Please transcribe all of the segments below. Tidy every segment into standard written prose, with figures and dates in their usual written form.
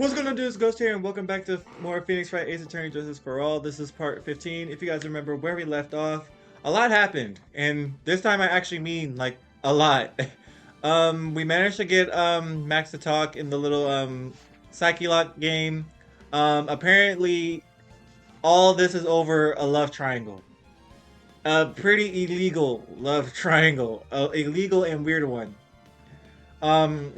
What's going on, dudes? Ghost here, and welcome back to more Phoenix Wright Ace Attorney Justice for All. This is part 15. If you guys remember where we left off, a lot happened, and this time I actually mean like a lot. We managed to get Max to talk in the little Psyche Lock game. Apparently, all this is over a love triangle. A pretty illegal love triangle, a illegal and weird one.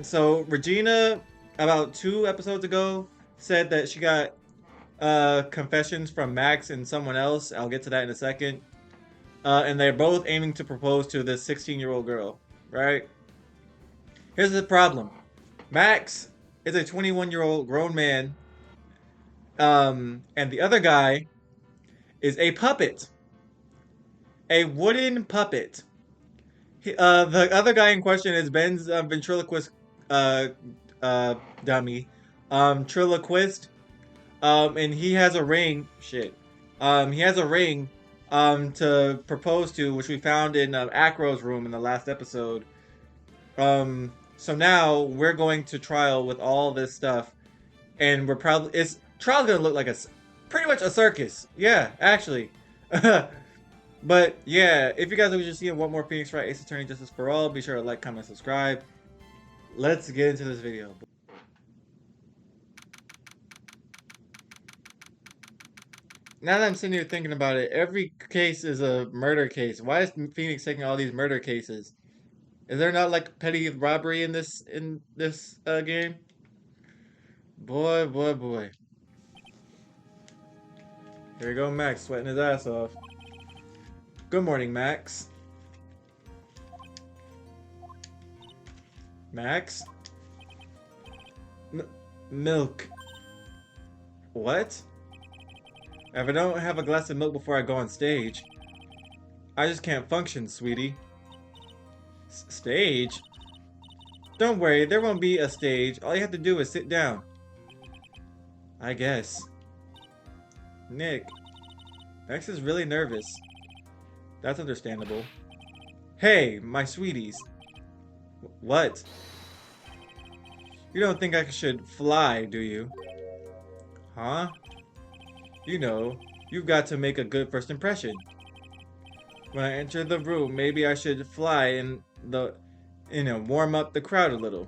So Regina, about 2 episodes ago, said that she got confessions from Max and someone else. I'll get to that in a second. And they're both aiming to propose to this 16-year-old girl, right? Here's the problem. Max is a 21-year-old grown man, and the other guy is a puppet. A wooden puppet. The other guy in question is Ben's ventriloquist uh, dummy, Triloquist, and he has a ring. Shit, he has a ring, to propose to, which we found in Acro's room in the last episode. So now we're going to trial with all this stuff, and trial's gonna look like pretty much a circus. Yeah, actually. But yeah, if you guys are just seeing one more Phoenix Wright Ace Attorney Justice for All, be sure to like, comment, subscribe. Let's get into this video. Now that I'm sitting here thinking about it, every case is a murder case. Why is Phoenix taking all these murder cases? Is there not like petty robbery in this game? Boy, boy, boy. Here we go, Max, sweating his ass off. Good morning, Max. Max? Milk. What? If I don't have a glass of milk before I go on stage, I just can't function, sweetie. Stage? Don't worry, there won't be a stage. All you have to do is sit down. I guess. Nick. Max is really nervous. That's understandable. Hey, my sweeties. What? You don't think I should fly, do you? Huh? You know, you've got to make a good first impression. When I enter the room, maybe I should fly and warm up the crowd a little.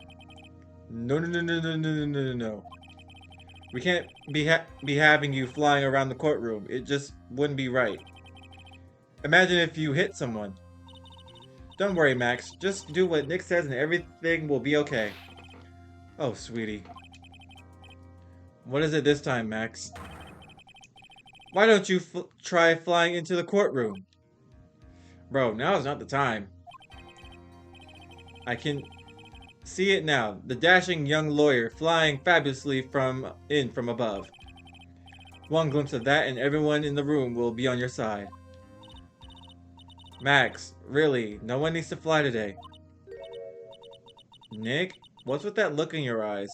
No, no, no, no, no, no, no, no, no. We can't be having you flying around the courtroom. It just wouldn't be right. Imagine if you hit someone. Don't worry, Max. Just do what Nick says and everything will be okay. Oh, sweetie. What is it this time, Max? Why don't you try flying into the courtroom? Bro, now is not the time. I can see it now. The dashing young lawyer flying fabulously from above. One glimpse of that and everyone in the room will be on your side. Max, really, no one needs to fly today. Nick, what's with that look in your eyes?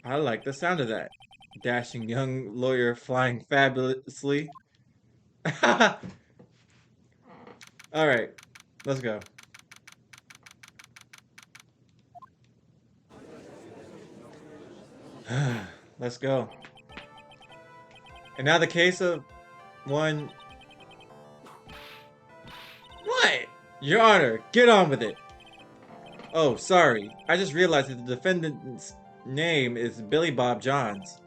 I like the sound of that. Dashing young lawyer flying fabulously. Alright, let's go. Let's go. And now the case of one... What? Your Honor, get on with it. Oh, sorry. I just realized that the defendant's name is Billy Bob Johns.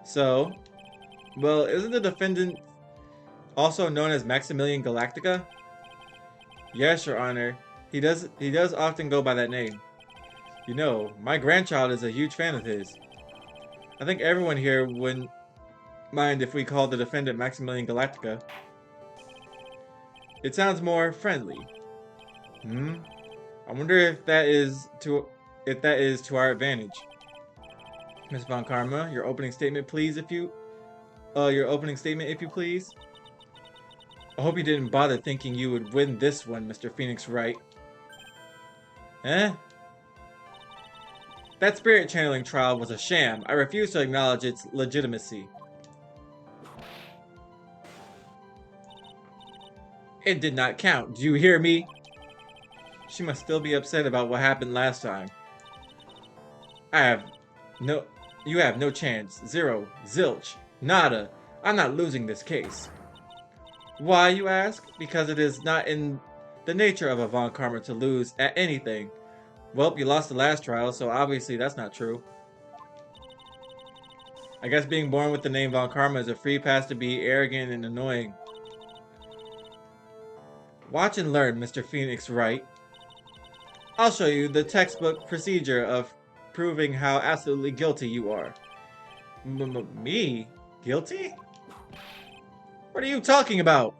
So, well, isn't the defendant also known as Maximilian Galactica? Yes, Your Honor. He does often go by that name. You know, my grandchild is a huge fan of his. I think everyone here wouldn't mind if we called the defendant Maximilian Galactica. It sounds more friendly. I wonder if that is to our advantage. Miss Von Karma, your opening statement, please, if you please. I hope you didn't bother thinking you would win this one, Mr. Phoenix Wright. Eh? That spirit channeling trial was a sham. I refuse to acknowledge its legitimacy. It did not count. Do you hear me? She must still be upset about what happened last time. I have No, you have no chance. Zero. Zilch. Nada. I'm not losing this case. Why, you ask? Because it is not in the nature of a Von Karma to lose at anything. Well, you lost the last trial, so obviously that's not true. I guess being born with the name Von Karma is a free pass to be arrogant and annoying. Watch and learn, Mr. Phoenix Wright. I'll show you the textbook procedure of proving how absolutely guilty you are. Me? Guilty? What are you talking about?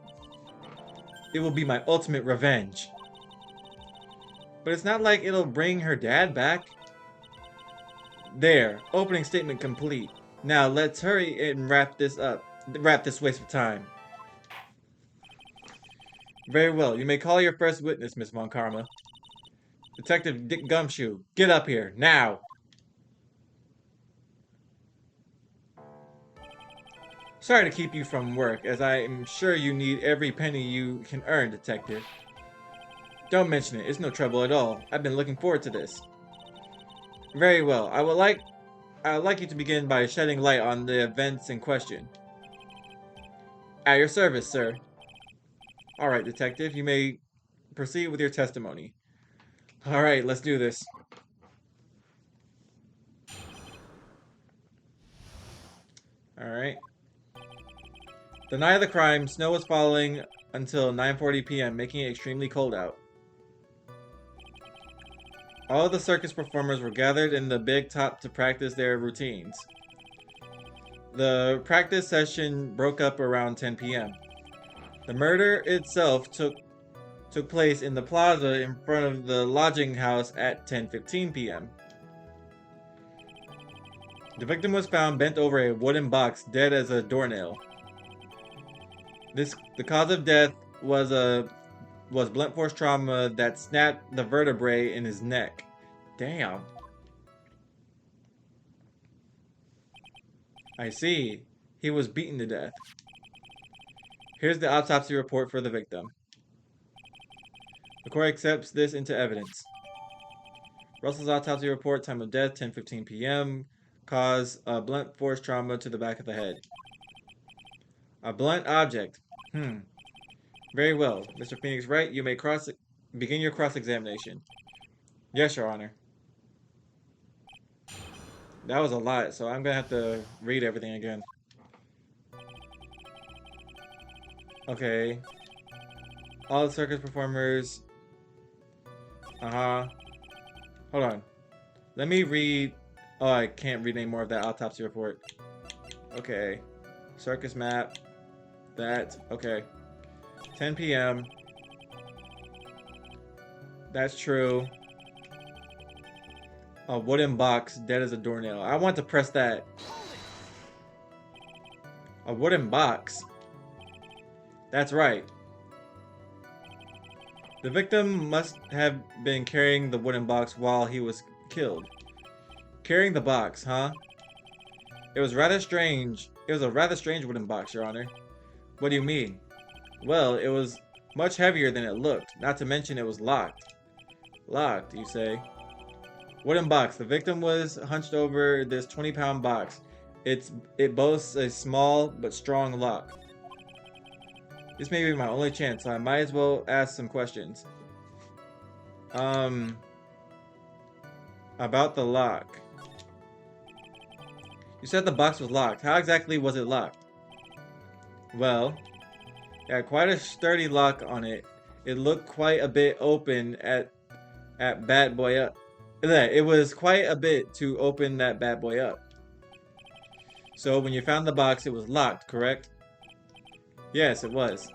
It will be my ultimate revenge. But it's not like it'll bring her dad back. There, opening statement complete. Now let's hurry and wrap this up. Wrap this waste of time. Very well, you may call your first witness, Miss Von Karma. Detective Dick Gumshoe, get up here, now! Sorry to keep you from work, as I am sure you need every penny you can earn, Detective. Don't mention it, it's no trouble at all. I've been looking forward to this. Very well, I would like you to begin by shedding light on the events in question. At your service, sir. Alright, Detective, you may proceed with your testimony. Alright, let's do this. Alright. The night of the crime, snow was falling until 9:40 p.m., making it extremely cold out. All of the circus performers were gathered in the big top to practice their routines. The practice session broke up around 10 p.m. The murder itself took place in the plaza in front of the lodging house at 10:15 p.m. The victim was found bent over a wooden box, dead as a doornail. The cause of death was blunt force trauma that snapped the vertebrae in his neck. Damn. I see. He was beaten to death. Here's the autopsy report for the victim. The court accepts this into evidence. Russell's autopsy report, time of death, 10:15 p.m. Cause, blunt force trauma to the back of the head. A blunt object. Very well. Mr. Phoenix Wright, you may begin your cross-examination. Yes, Your Honor. That was a lot, so I'm gonna have to read everything again. Okay. All the circus performers. Hold on. Let me read. Oh, I can't read any more of that autopsy report. Okay. Circus map. That. Okay. 10 p.m. That's true. A wooden box, dead as a doornail. I want to press that. A wooden box. That's right. The victim must have been carrying the wooden box while he was killed. Carrying the box, huh? It was rather strange. It was a rather strange wooden box, Your Honor. What do you mean? Well, it was much heavier than it looked, not to mention it was locked. Locked, you say? Wooden box. The victim was hunched over this 20-pound box. It boasts a small but strong lock. This may be my only chance, so I might as well ask some questions. About the lock. You said the box was locked. How exactly was it locked? Well, it had quite a sturdy lock on it. It looked quite a bit open at bad boy up. It was quite a bit to open that bad boy up. So when you found the box, it was locked, correct? Yes, it was.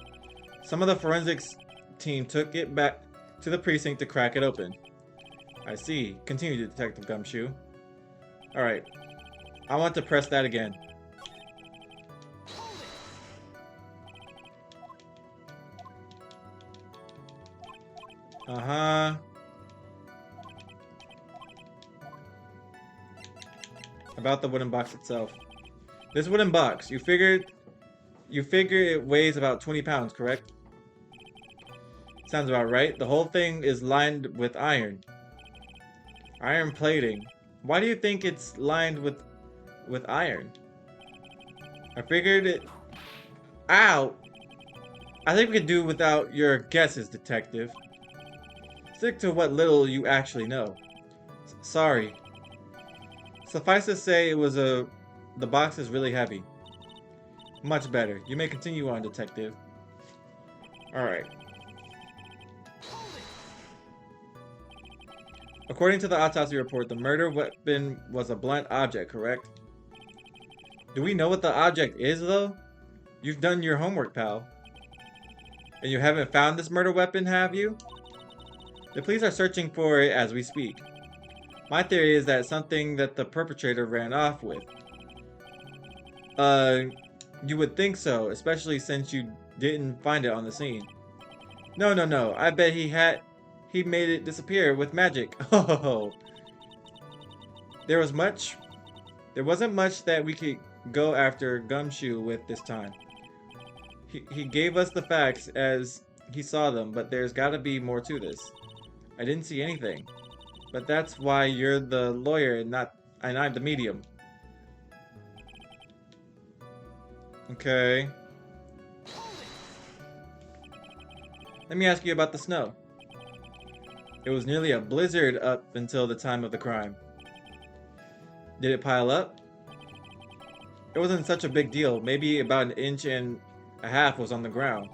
Some of the forensics team took it back to the precinct to crack it open. I see. Continue, Detective Gumshoe. Alright. I want to press that again. About the wooden box itself. This wooden box, you figure it weighs about 20 pounds, correct? Sounds about right. The whole thing is lined with iron. Iron plating. Why do you think it's lined with iron? I figured it. Ow! I think we could do without your guesses, detective. Stick to what little you actually know. Sorry. Suffice to say, the box is really heavy. Much better. You may continue on, detective. Alright. According to the autopsy report, the murder weapon was a blunt object, correct? Do we know what the object is, though? You've done your homework, pal. And you haven't found this murder weapon, have you? The police are searching for it as we speak. My theory is that it's something that the perpetrator ran off with. You would think so, especially since you didn't find it on the scene. No. I bet he made it disappear with magic. Oh. There wasn't much that we could go after Gumshoe with this time. He gave us the facts as he saw them, but there's gotta be more to this. I didn't see anything. But that's why you're the lawyer and I'm the medium. Okay. Let me ask you about the snow. It was nearly a blizzard up until the time of the crime. Did it pile up? It wasn't such a big deal. Maybe about 1.5 inches was on the ground.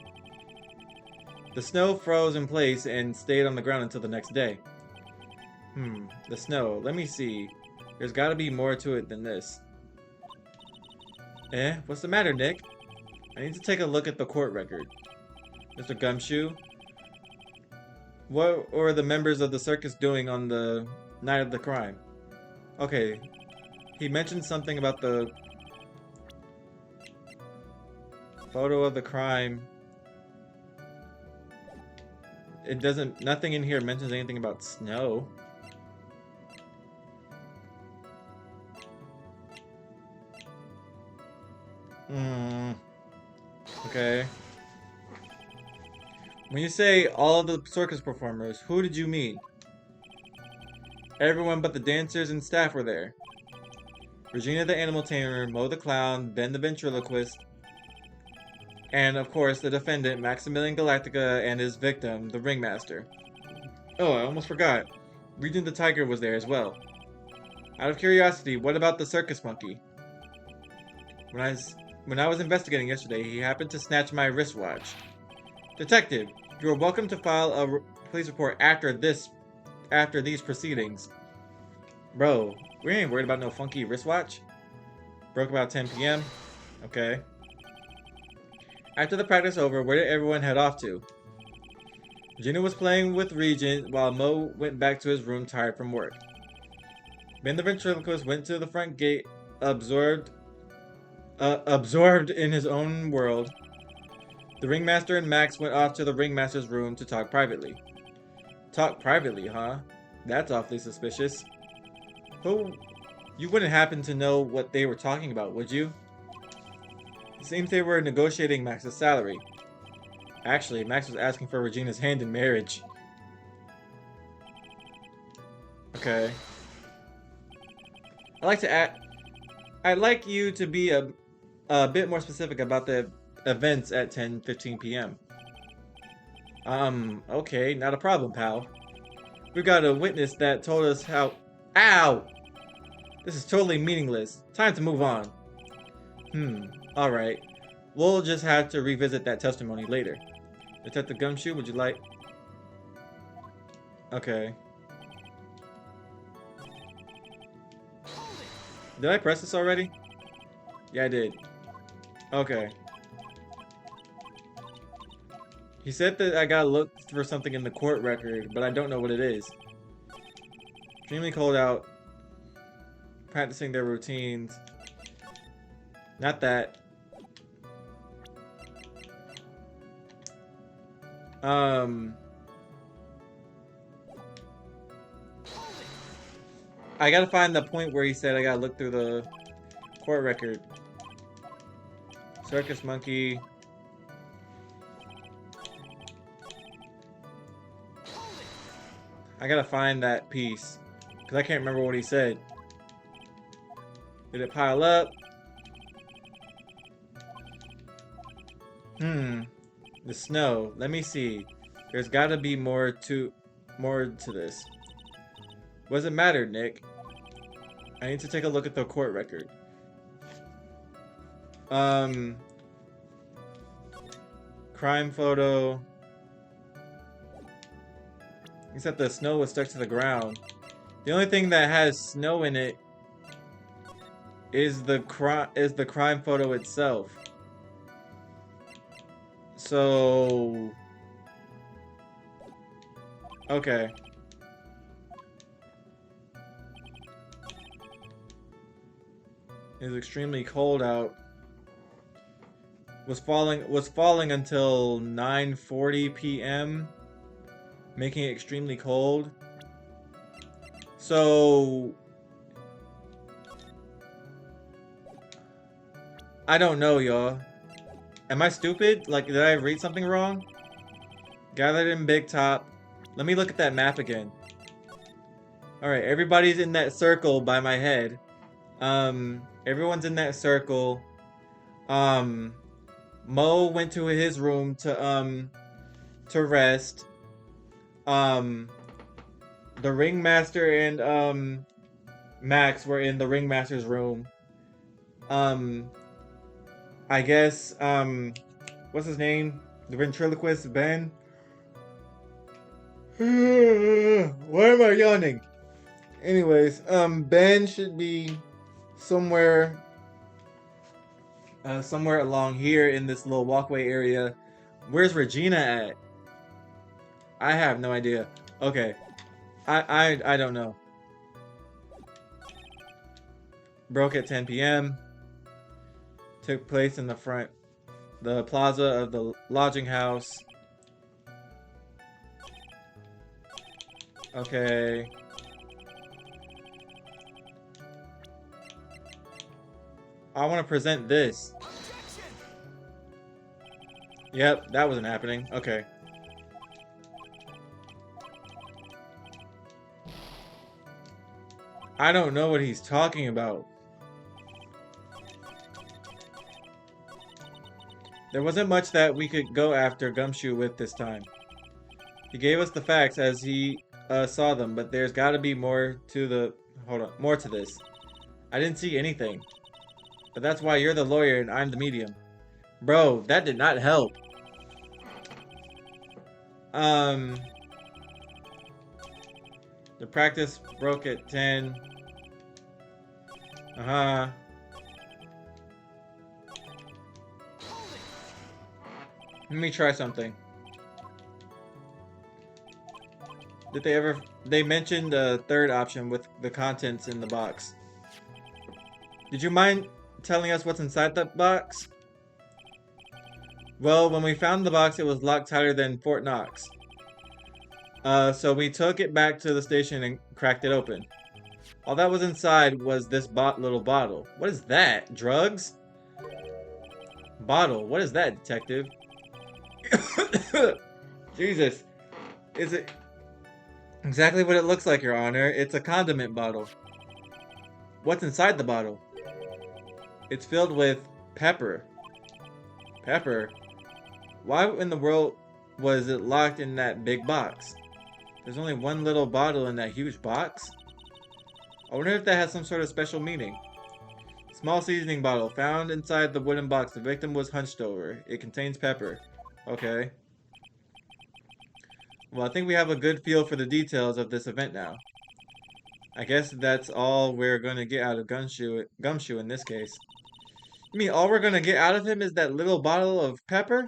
The snow froze in place and stayed on the ground until the next day. The snow. Let me see. There's gotta be more to it than this. What's the matter, Nick? I need to take a look at the court record. Mr. Gumshoe? What were the members of the circus doing on the night of the crime? Okay. He mentioned something about the photo of the crime. Nothing in here mentions anything about snow. Okay. When you say all of the circus performers, who did you mean? Everyone but the dancers and staff were there. Regina the animal tamer, Mo the clown, Ben the ventriloquist, and of course the defendant, Maximilian Galactica, and his victim, the ringmaster. Oh, I almost forgot. Regent the tiger was there as well. Out of curiosity, what about the circus monkey? When I was investigating yesterday, he happened to snatch my wristwatch. Detective, you are welcome to file a police report after these proceedings. Bro, we ain't worried about no funky wristwatch. Broke about 10 p.m. Okay. After the practice over, where did everyone head off to? Gina was playing with Regent while Mo went back to his room tired from work. Ben the ventriloquist went to the front gate, absorbed in his own world. The ringmaster and Max went off to the ringmaster's room to talk privately. Talk privately, huh? That's awfully suspicious. You wouldn't happen to know what they were talking about, would you? It seems they were negotiating Max's salary. Actually, Max was asking for Regina's hand in marriage. Okay. I'd like you to be a bit more specific about the events at 10:15 p.m. Okay, not a problem, pal. We got a witness that told us how... Ow! This is totally meaningless. Time to move on. Alright. We'll just have to revisit that testimony later. Detective Gumshoe, would you like... Okay. Did I press this already? Yeah, I did. Okay. He said that I gotta look for something in the court record, but I don't know what it is. Extremely cold out. Practicing their routines. Not that. I gotta find the point where he said I gotta look through the court record. Circus monkey. I gotta find that piece. Because I can't remember what he said. Did it pile up? Hmm. The snow. Let me see. There's gotta be more to this. What does it matter, Nick? I need to take a look at the court record. Um, crime photo. Except the snow was stuck to the ground. The only thing that has snow in it is the crime photo itself. So, okay. It's extremely cold out. Was falling until 9:40 p.m., making it extremely cold. So I don't know, y'all. Am I stupid? Like, did I read something wrong? Gathered in Big Top. Let me look at that map again. Alright, everybody's in that circle by my head. Everyone's in that circle. Mo went to his room to rest. The ringmaster and Max were in the ringmaster's room. I guess what's his name? The ventriloquist Ben. Why am I yawning? Anyways, Ben should be somewhere somewhere along here in this little walkway area. Where's Regina at? I have no idea. Okay. I don't know. Broke at 10 p.m. Took place in the plaza of the lodging house. Okay. I want to present this. Yep, that wasn't happening. Okay. I don't know what he's talking about. There wasn't much that we could go after Gumshoe with this time. He gave us the facts as he saw them, but there's gotta be more to the... Hold on. More to this. I didn't see anything. But that's why you're the lawyer and I'm the medium. Bro, that did not help. The practice broke at 10. Uh-huh. Let me try something. Did they ever... They mentioned a third option with the contents in the box. Did you mind telling us what's inside that box? Well, when we found the box, it was locked tighter than Fort Knox. So we took it back to the station and cracked it open. All that was inside was this little bottle. What is that? Drugs? Bottle. What is that, detective? Jesus. Is it exactly what it looks like, Your Honor? It's a condiment bottle. What's inside the bottle? It's filled with pepper. Pepper? Why in the world was it locked in that big box? There's only one little bottle in that huge box? I wonder if that has some sort of special meaning. Small seasoning bottle found inside the wooden box the victim was hunched over. It contains pepper. Okay. Well, I think we have a good feel for the details of this event now. I guess that's all we're gonna get out of Gumshoe in this case. You mean all we're gonna get out of him is that little bottle of pepper?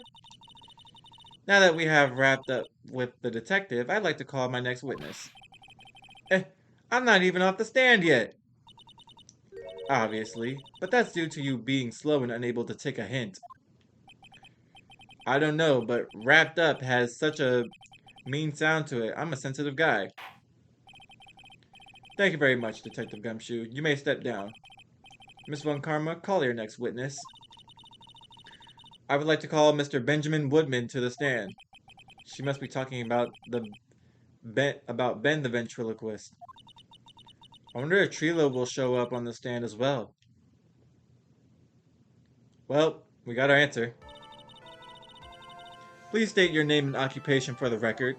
Now that we have wrapped up with the detective, I'd like to call my next witness. I'm not even off the stand yet. Obviously, but that's due to you being slow and unable to take a hint. I don't know, but wrapped up has such a mean sound to it. I'm a sensitive guy. Thank you very much, Detective Gumshoe. You may step down. Miss Von Karma, call your next witness. I would like to call Mr. Benjamin Woodman to the stand. She must be talking about Ben the ventriloquist. I wonder if Trilo will show up on the stand as well. Well, we got our answer. Please state your name and occupation for the record.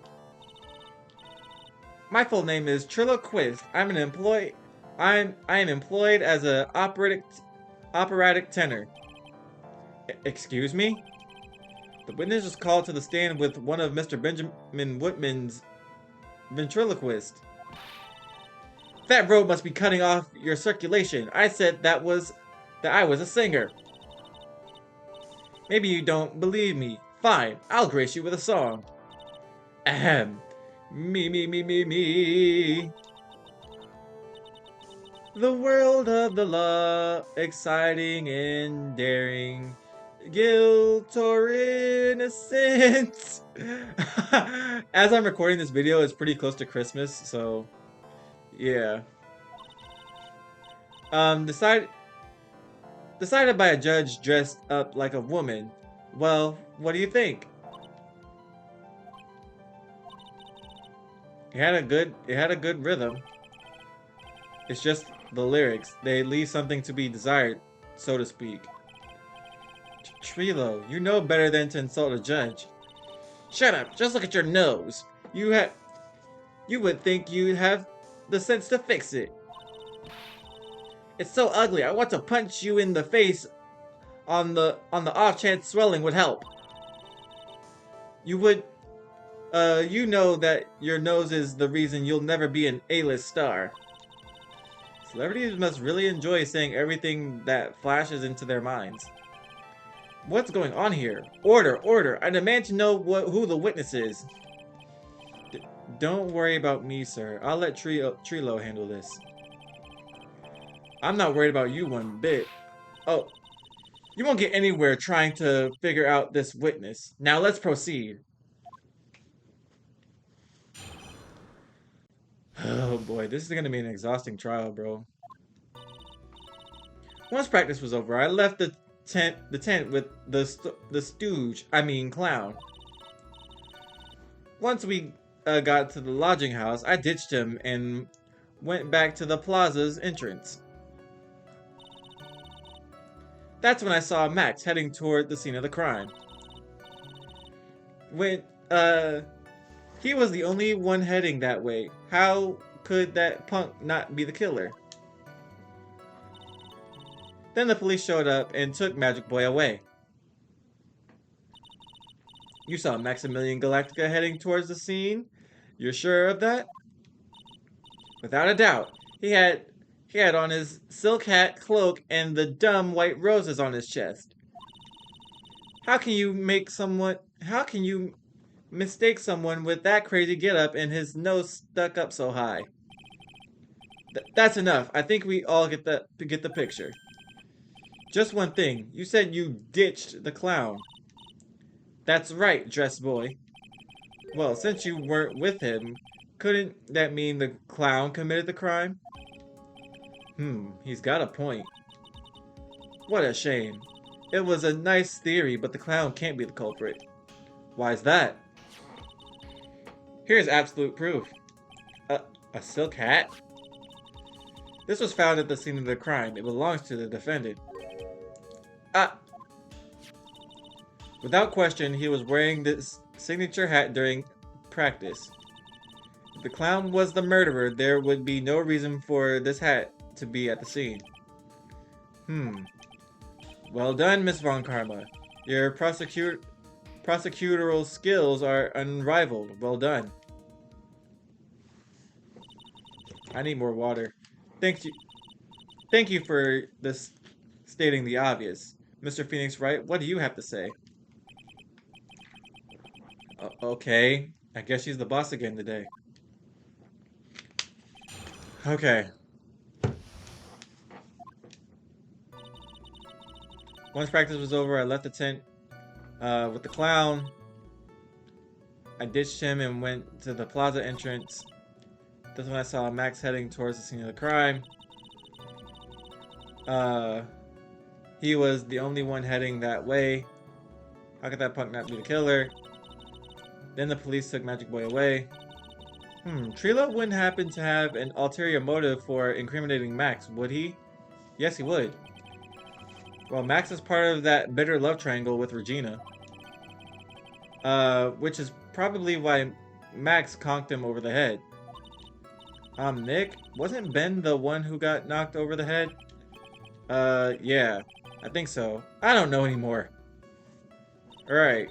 My full name is Trillo Ghxst. I am employed as a operatic tenor. Excuse me? The witness is called to the stand with one of Mr. Benjamin Whitman's ventriloquist. That rope must be cutting off your circulation. I said that I was a singer. Maybe you don't believe me. Fine, I'll grace you with a song. Ahem. Me. The world of the law, exciting and daring. Guilt or innocence. As I'm recording this video, it's pretty close to Christmas, so yeah. Decided by a judge dressed up like a woman. Well, what do you think? It had a good rhythm. It's just the lyrics. They leave something to be desired, so to speak. Trillo, you know better than to insult a judge. Shut up, just look at your nose. You would think you'd have the sense to fix it. It's so ugly, I want to punch you in the face on the off chance swelling would help. You know that your nose is the reason you'll never be an A-list star. Celebrities must really enjoy saying everything that flashes into their minds. What's going on here? Order! I demand to know who the witness is. Don't worry about me, sir. I'll let Trillo handle this. I'm not worried about you one bit. Oh, you won't get anywhere trying to figure out this witness. Now let's proceed. Oh boy, this is gonna be an exhausting trial, bro. Once practice was over, I left the tent with the stooge, clown. Once we got to the lodging house, I ditched him and went back to the plaza's entrance. That's when I saw Max heading toward the scene of the crime. He was the only one heading that way. How could that punk not be the killer? Then the police showed up and took Magic Boy away. You saw Maximilian Galactica heading towards the scene? You're sure of that? Without a doubt. He had on his silk hat, cloak, and the dumb white roses on his chest. How can you mistake someone with that crazy getup and his nose stuck up so high? That's enough. I think we all get the picture. Just one thing. You said you ditched the clown. That's right, dress boy. Well, since you weren't with him, couldn't that mean the clown committed the crime? He's got a point. What a shame. It was a nice theory, but the clown can't be the culprit. Why's that? Here's absolute proof. A silk hat? This was found at the scene of the crime. It belongs to the defendant. Without question, he was wearing this signature hat during practice. If the clown was the murderer, there would be no reason for this hat to be at the scene. Well done, Miss Von Karma. Your prosecutorial skills are unrivaled. Well done. I need more water. Thank you for this stating the obvious. Mr. Phoenix Wright, what do you have to say? Okay. I guess she's the boss again today. Okay. Once practice was over, I left the tent with the clown. I ditched him and went to the plaza entrance. That's when I saw Max heading towards the scene of the crime. He was the only one heading that way. How could that punk not be the killer? Then the police took Magic Boy away. Trillo wouldn't happen to have an ulterior motive for incriminating Max, would he? Yes, he would. Well, Max is part of that bitter love triangle with Regina. Which is probably why Max conked him over the head. Nick, wasn't Ben the one who got knocked over the head? Yeah, I think so. I don't know anymore. Alright.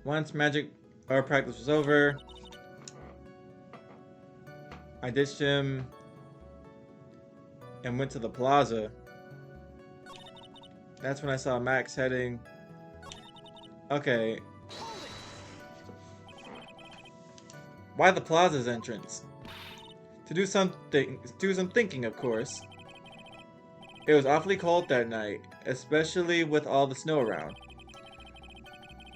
Once magic art practice was over, I ditched him and went to the plaza. That's when I saw Max heading. Okay. Why the plaza's entrance? To do some thinking, of course. It was awfully cold that night, especially with all the snow around.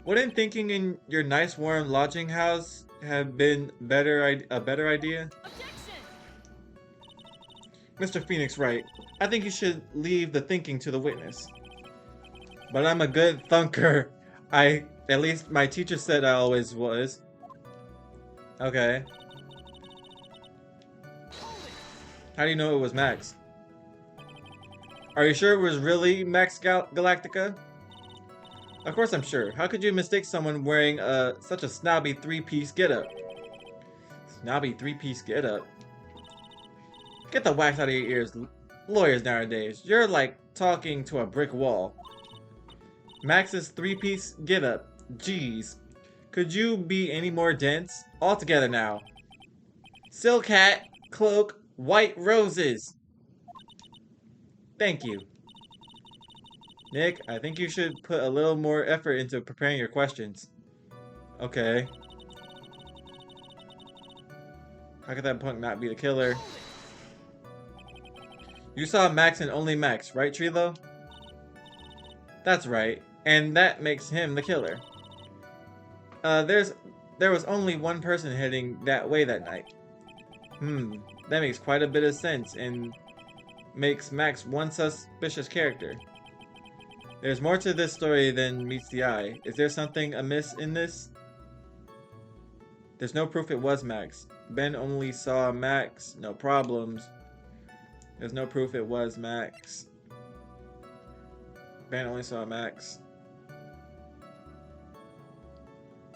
Wouldn't thinking in your nice warm lodging house have been a better idea? Objection! Mr. Phoenix, Wright. I think you should leave the thinking to the witness. But I'm a good thunker. At least my teacher said I always was. Okay. How do you know it was Max? Are you sure it was really Max Galactica? Of course I'm sure. How could you mistake someone wearing such a snobby three-piece getup? Snobby three-piece getup? Get the wax out of your ears, lawyers nowadays. You're like talking to a brick wall. Max's three-piece getup. Jeez. Could you be any more dense? All together now. Silk hat, cloak, white roses. Thank you. Nick, I think you should put a little more effort into preparing your questions. Okay. How could that punk not be the killer? You saw Max and only Max, right, Trilo? That's right. And that makes him the killer. There was only one person heading that way that night. That makes quite a bit of sense and makes Max one suspicious character. There's more to this story than meets the eye. Is there something amiss in this? There's no proof it was Max. Ben only saw Max. No problems. There's no proof it was Max. Ben only saw Max.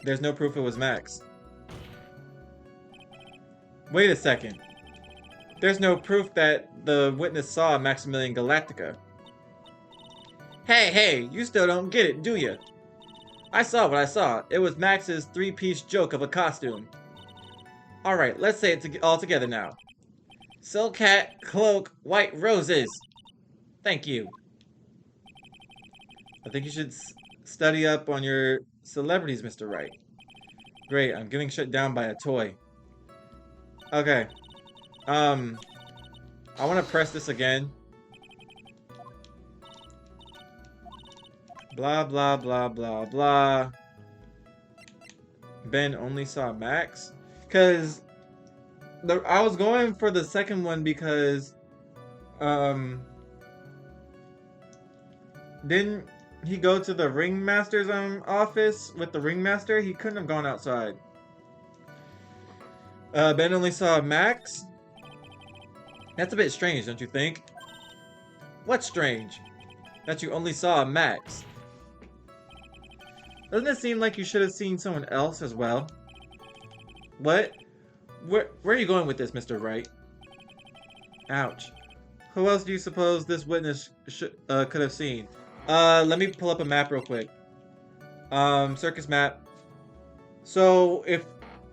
There's no proof it was Max. Wait a second. There's no proof that the witness saw Maximilian Galactica. Hey, you still don't get it, do you? I saw what I saw. It was Max's three-piece joke of a costume. Alright, let's say it all together now. Silk hat, cloak, white roses. Thank you. I think you should study up on your celebrities, Mr. Wright. Great, I'm getting shut down by a toy. Okay. I want to press this again. Blah, blah, blah, blah, blah. Ben only saw Max? Because I was going for the second one because didn't he go to the ringmaster's office with the ringmaster? He couldn't have gone outside. Ben only saw Max? That's a bit strange, don't you think? What's strange? That you only saw Max. Doesn't it seem like you should have seen someone else as well? What? Where are you going with this, Mr. Wright? Ouch. Who else do you suppose this witness could have seen? Let me pull up a map real quick. Circus map. So if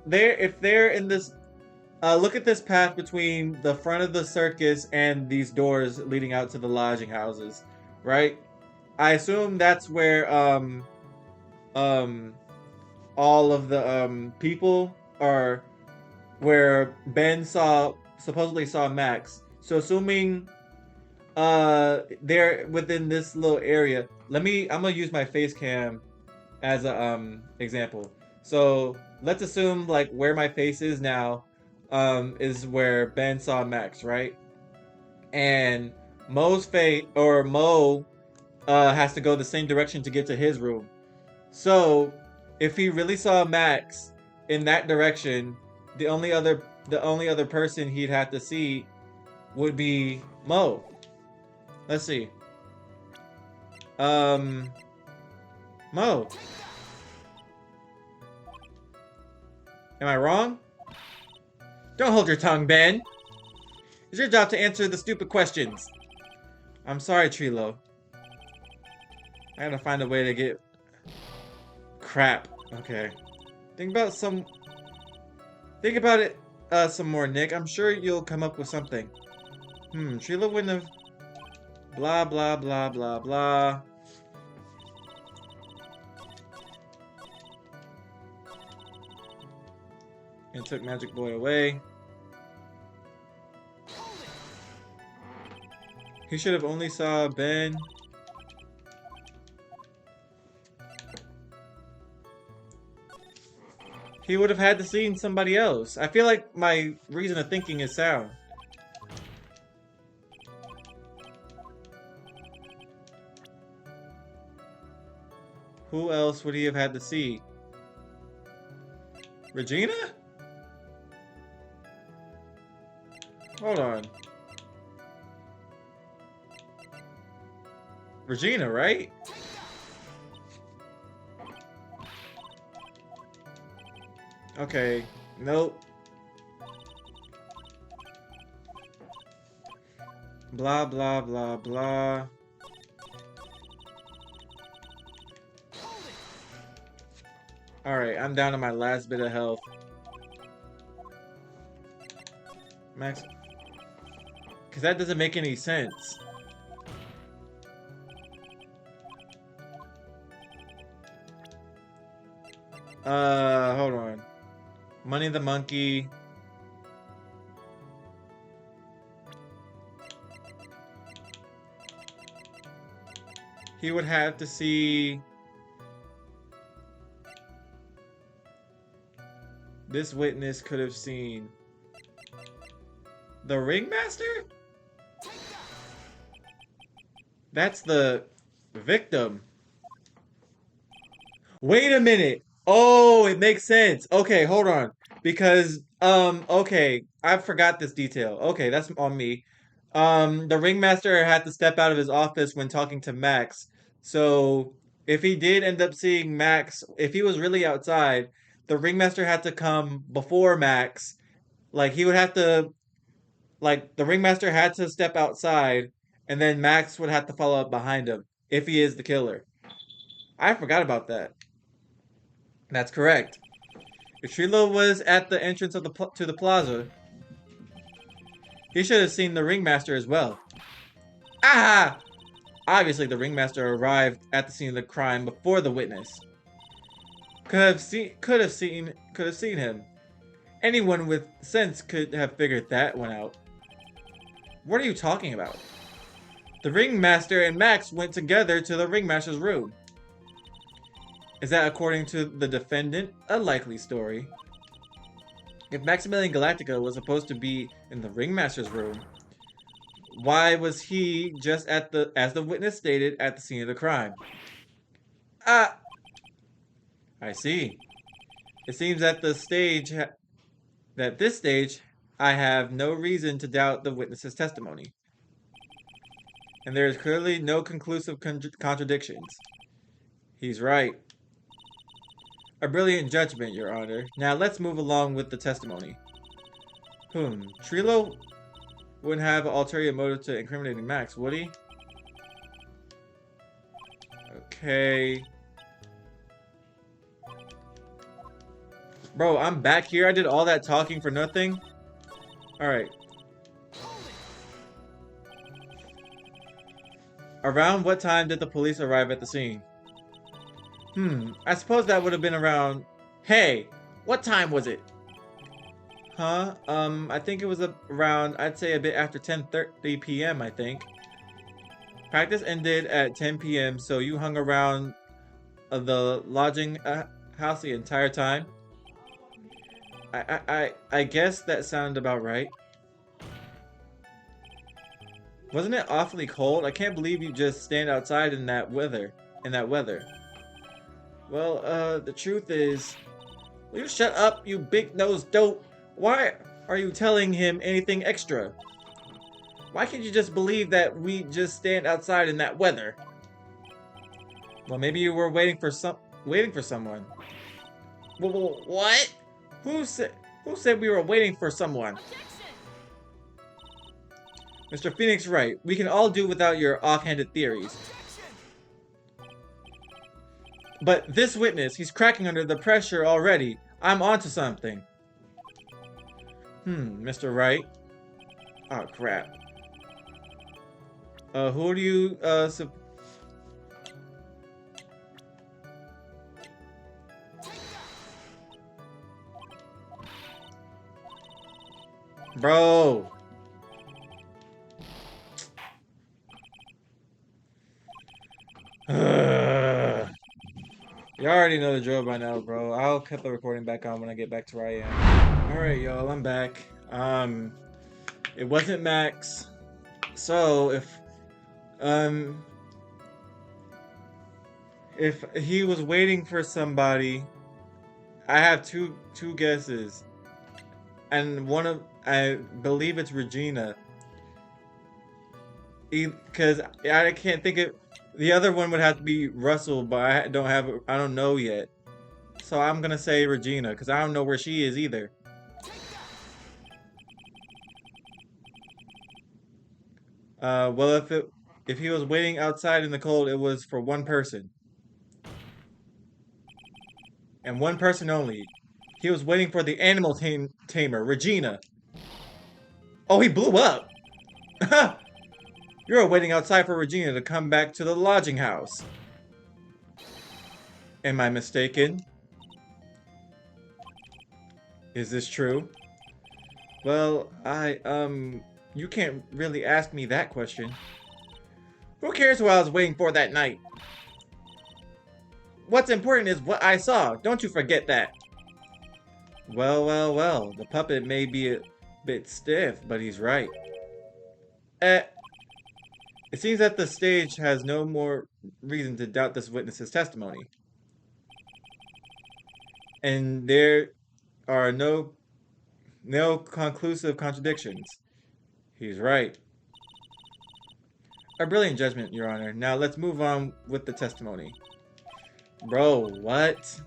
they're in this, look at this path between the front of the circus and these doors leading out to the lodging houses, right? I assume that's where all of the people are, where Ben supposedly saw Max. So assuming they're within this little area, I'm gonna use my face cam as a example. So let's assume like where my face is now is where Ben saw Max, right? And Mo's face, or Mo has to go the same direction to get to his room. So if he really saw Max in that direction, the only other person he'd have to see would be Mo. Let's see. Mo. Am I wrong? Don't hold your tongue, Ben. It's your job to answer the stupid questions. I'm sorry, Trilo. I gotta find a way to get... Crap. Okay. Think about it some more, Nick. I'm sure you'll come up with something. Trilo wouldn't have... Blah, blah, blah, blah, blah. And took Magic Boy away. He should have only saw Ben. He would have had to seen somebody else. I feel like my reason of thinking is sound. Who else would he have had to see? Regina? Hold on. Regina, right? Okay, nope. Blah, blah, blah, blah. Alright, I'm down to my last bit of health. Max. Because that doesn't make any sense. Hold on. Money the Monkey. He would have to see... This witness could have seen... The Ringmaster? That's the victim. Wait a minute. Oh, it makes sense. Okay, hold on. Because, okay, I forgot this detail. Okay, that's on me. The ringmaster had to step out of his office when talking to Max. So, if he did end up seeing Max, if he was really outside, the ringmaster had to come before Max. Like, he would have to, like, the ringmaster had to step outside, and then Max would have to follow up behind him, if he is the killer. I forgot about that. That's correct. If Trilo was at the entrance of to the plaza, he should have seen the ringmaster as well. Ah! Obviously, the ringmaster arrived at the scene of the crime before the witness. Could have seen him. Anyone with sense could have figured that one out. What are you talking about? The ringmaster and Max went together to the ringmaster's room. Is that, according to the defendant, a likely story? If Maximilian Galactica was supposed to be in the ringmaster's room, why was he just at the, as the witness stated, at the scene of the crime? Ah! I see. It seems at this stage, I have no reason to doubt the witness's testimony. And there is clearly no conclusive contradictions. He's right. A brilliant judgment, Your Honor. Now let's move along with the testimony. Trilo wouldn't have an ulterior motive to incriminating Max, would he? Okay. Bro, I'm back here. I did all that talking for nothing. Alright. Around what time did the police arrive at the scene? I suppose that would have been around... Hey, what time was it? Huh? I think it was around, I'd say a bit after 10:30 p.m., I think. Practice ended at 10 p.m., so you hung around the lodging house the entire time? I guess that sounded about right. Wasn't it awfully cold? I can't believe you just stand outside in that weather. Well, the truth is... Will you shut up, you big-nosed dope? Why are you telling him anything extra? Why can't you just believe that we just stand outside in that weather? Well, maybe you were waiting for someone. What? Who said who said we were waiting for someone? Mr. Phoenix Wright, we can all do without your offhanded theories. But this witness, he's cracking under the pressure already. I'm onto something. Mr. Wright. Oh, crap. Who do you, Bro. You already know the drill by now, bro. I'll cut the recording back on when I get back to where I am. Alright, y'all, I'm back. It wasn't Max. So, if he was waiting for somebody, I have two guesses. And I believe it's Regina. Because I can't think of, the other one would have to be Russell, but I don't know yet. So I'm gonna say Regina, because I don't know where she is either. Well, if he was waiting outside in the cold, it was for one person. And one person only. He was waiting for the animal tamer, Regina. Oh, he blew up! You're waiting outside for Regina to come back to the lodging house. Am I mistaken? Is this true? Well, you can't really ask me that question. Who cares who I was waiting for that night? What's important is what I saw. Don't you forget that. Well. The puppet may be a bit stiff, but he's right. It seems that the stage has no more reason to doubt this witness's testimony. And there are no conclusive contradictions. He's right. A brilliant judgment, Your Honor. Now let's move on with the testimony. Bro, what?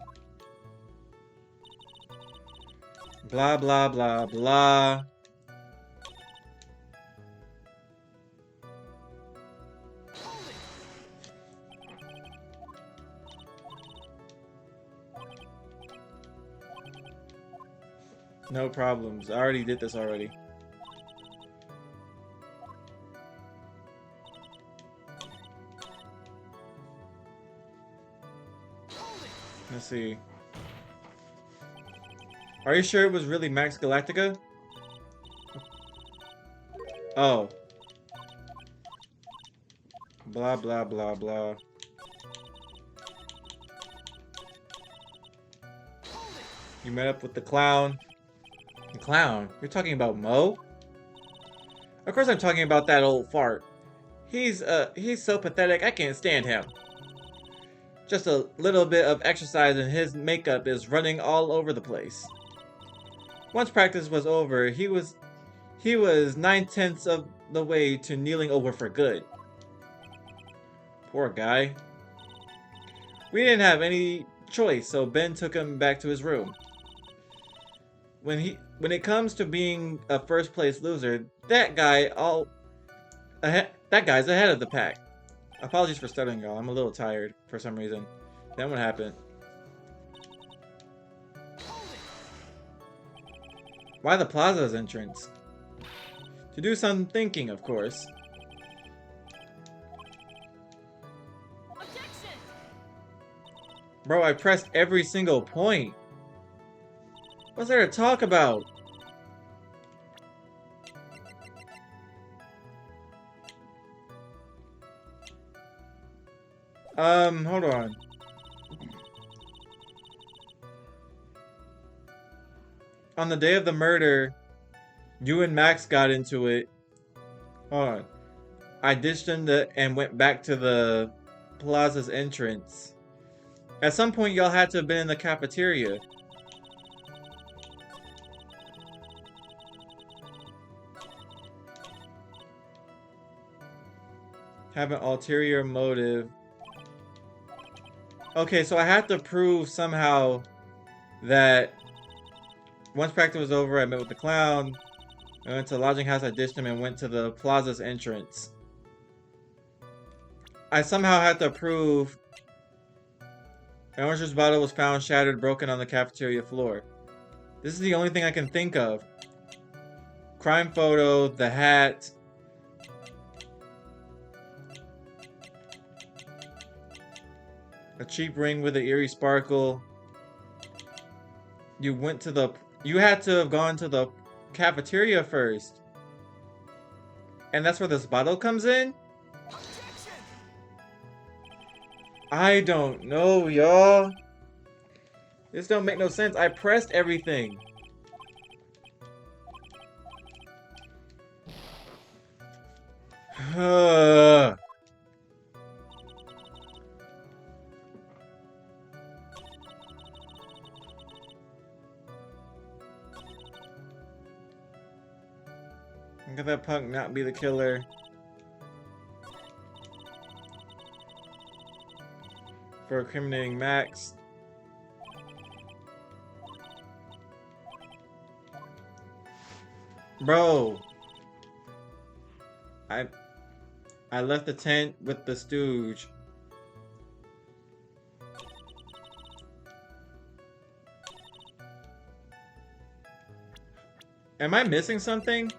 Blah, blah, blah, blah. No problems. I already did this already. Let's see. Are you sure it was really Max Galactica? Oh. Blah, blah, blah, blah. You met up with the clown. The clown? You're talking about Mo? Of course I'm talking about that old fart. He's so pathetic, I can't stand him. Just a little bit of exercise and his makeup is running all over the place. Once practice was over, he was 9/10 of the way to kneeling over for good. Poor guy. We didn't have any choice, so Ben took him back to his room. When it comes to being a first place loser, that guy's ahead of the pack. Apologies for stuttering, y'all. I'm a little tired for some reason. Then what happened? Why the plaza's entrance? To do some thinking, of course. Objection! Bro, I pressed every single point. What's there to talk about? Hold on. On the day of the murder, you and Max got into it. Hold on. I ditched him and went back to the plaza's entrance. At some point, y'all had to have been in the cafeteria. Have an ulterior motive. Okay, so I have to prove somehow that once practice was over, I met with the clown. I went to the lodging house, I ditched him, and went to the plaza's entrance. I somehow have to prove an orange juice bottle was found shattered, broken on the cafeteria floor. This is the only thing I can think of. Crime photo, the hat. A cheap ring with an eerie sparkle. You went to the... You had to have gone to the cafeteria first. And that's where this bottle comes in? I don't know, y'all. This don't make no sense. I pressed everything. Look at that punk not be the killer. For incriminating Max. Bro. I left the tent with the stooge. Am I missing something?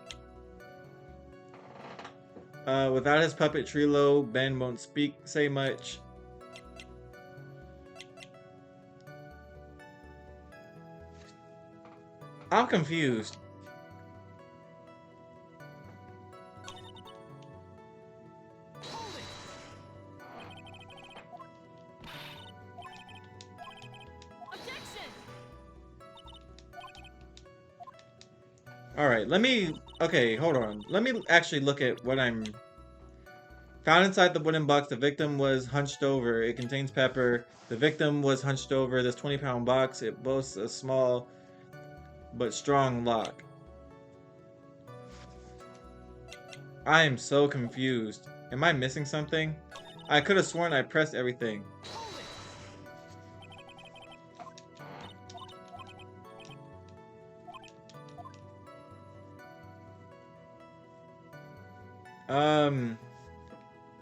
Without his puppet Trilo, Ben won't say much. I'm confused. Alright, let me... Okay, hold on. Let me actually look at what I'm... Found inside the wooden box, the victim was hunched over. It contains pepper. The victim was hunched over this 20-pound box. It boasts a small but strong lock. I am so confused. Am I missing something? I could have sworn I pressed everything.